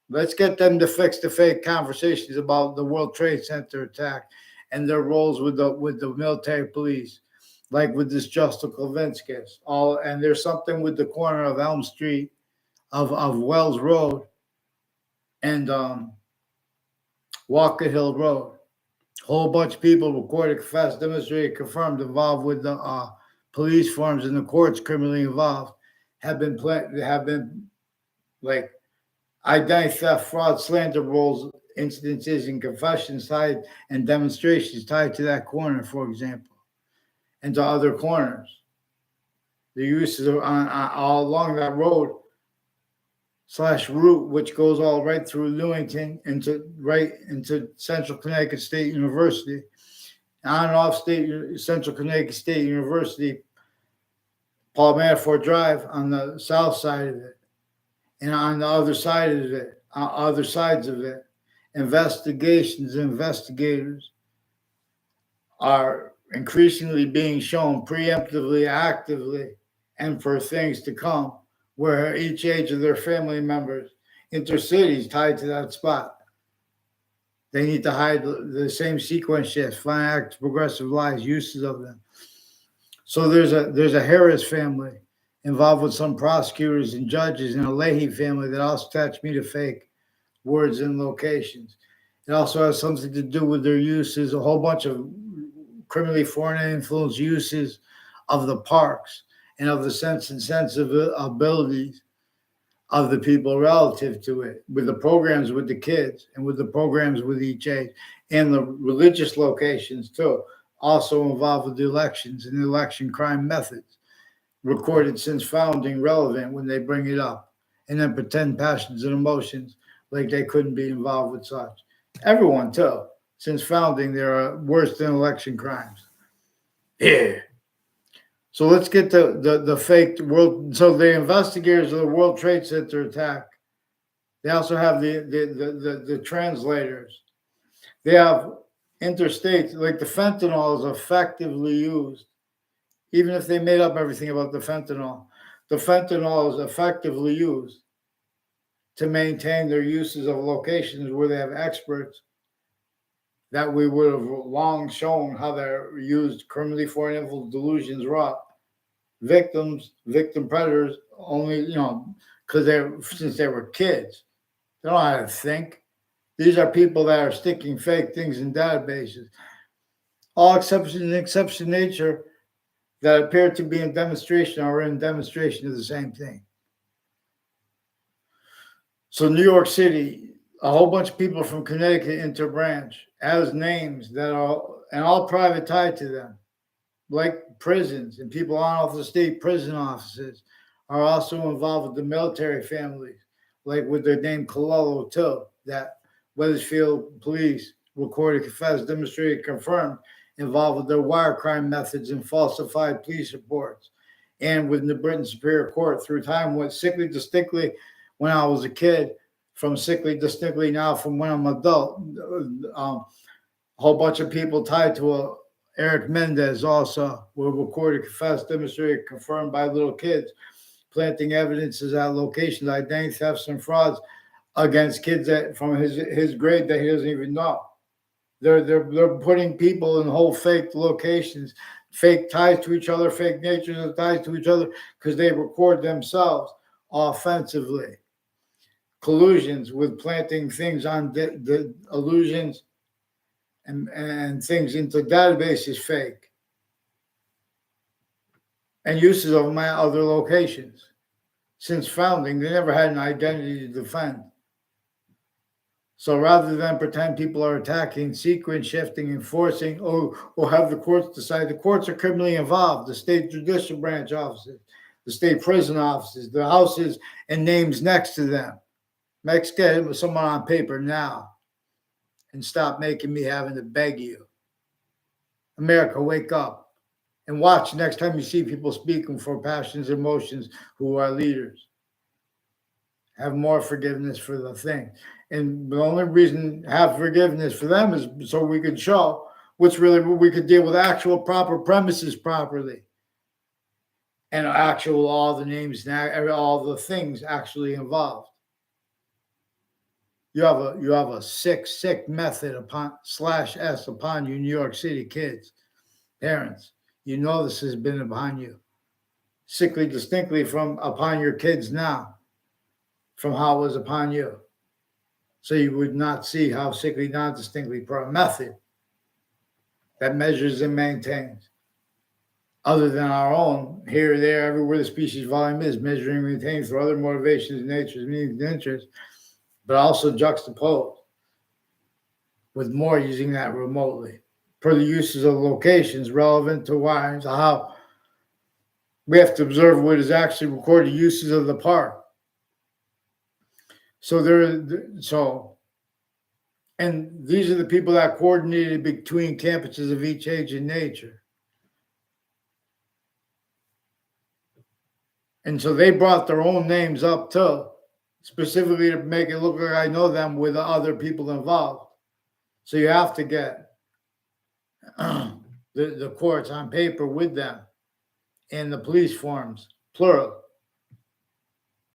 Let's get them to fix the fake conversations about the World Trade Center attack and their roles with the military police, like with this Justo Klavinskis. And there's something with the corner of Elm Street, of Wells Road, and Walker Hill Road. Whole bunch of people recorded, confessed, demonstrated, confirmed, involved with the police forms and the courts criminally involved, have been like identity theft, fraud, slander roles, incidences, and confessions tied and demonstrations tied to that corner, for example, and to other corners. The uses all along that road / route, which goes all right through Newington into Central Connecticut State University, on and off Central Connecticut State University, Paul Manafort Drive on the south side of it, and on the other side of it, other sides of it, investigators are increasingly being shown preemptively, actively, and for things to come, where each age of their family members, intercities tied to that spot. They need to hide the same sequence shifts, fine acts, progressive lies, uses of them. So there's a Harris family involved with some prosecutors and judges, and a Leahy family that also attached me to fake words and locations. It also has something to do with their uses, a whole bunch of criminally foreign influence uses of the parks and of the sense and sensibilities of the people relative to it, with the programs with the kids and with the programs with each age, and the religious locations too, also involved with the elections and the election crime methods, recorded since founding, relevant when they bring it up, and then pretend passions and emotions like they couldn't be involved with such. Everyone too, since founding, there are worse than election crimes. Yeah. So let's get the fake world. So the investigators of the World Trade Center attack, they also have the translators. They have interstates, like the fentanyl is effectively used. Even if they made up everything about the fentanyl is effectively used to maintain their uses of locations where they have experts that we would have long shown how they're used, criminally foreign influence delusions wrought. victim predators, only, because since they were kids, they don't know how to think. These are people that are sticking fake things in databases. All exceptions in exception nature that appear to be in demonstration are in demonstration of the same thing. So New York City, a whole bunch of people from Connecticut interbranch has names that are, and all private tied to them, like prisons and people on off the state prison offices are also involved with the military families, like with their name Cololo too, that Wethersfield police recorded, confessed, demonstrated, confirmed involved with their wire crime methods and falsified police reports. And with the Britain Superior Court through time went sickly distinctly when I was a kid, from sickly distinctly now from when I'm an adult. A whole bunch of people tied to Eric Mendez also were recorded, confessed, demonstrated, confirmed by little kids, planting evidences at locations, identity thefts and frauds against kids that from his grade that he doesn't even know. They're putting people in whole fake locations, fake ties to each other, fake natures of ties to each other, because they record themselves offensively. Collusions with planting things on the illusions and things into databases fake. And uses of my other locations. Since founding, they never had an identity to defend. So rather than pretend people are attacking, sequence shifting, enforcing, or have the courts decide, the courts are criminally involved, the state judicial branch offices, the state prison offices, the houses and names next to them. Let's get someone on paper now and stop making me having to beg you. America, wake up and watch next time you see people speaking for passions and emotions who are leaders. Have more forgiveness for the thing. And the only reason have forgiveness for them is so we could show what's really, we could deal with actual proper premises properly. And actual, all the names, all the things actually involved. You have a sick method upon /S upon you, New York City kids, parents. You know this has been upon you. Sickly distinctly from upon your kids now, from how it was upon you. So you would not see how sickly non-distinctly per a method that measures and maintains. Other than our own, here, there, everywhere the species volume is, measuring and maintaining through other motivations, natures, meanings, and interests, but also juxtaposed with more using that remotely per the uses of locations relevant to why, to how we have to observe what is actually recorded uses of the park. And these are the people that coordinated between campuses of each age and nature. And so they brought their own names up too, specifically to make it look like I know them with the other people involved. So you have to get the courts on paper with them and the police forms, plural.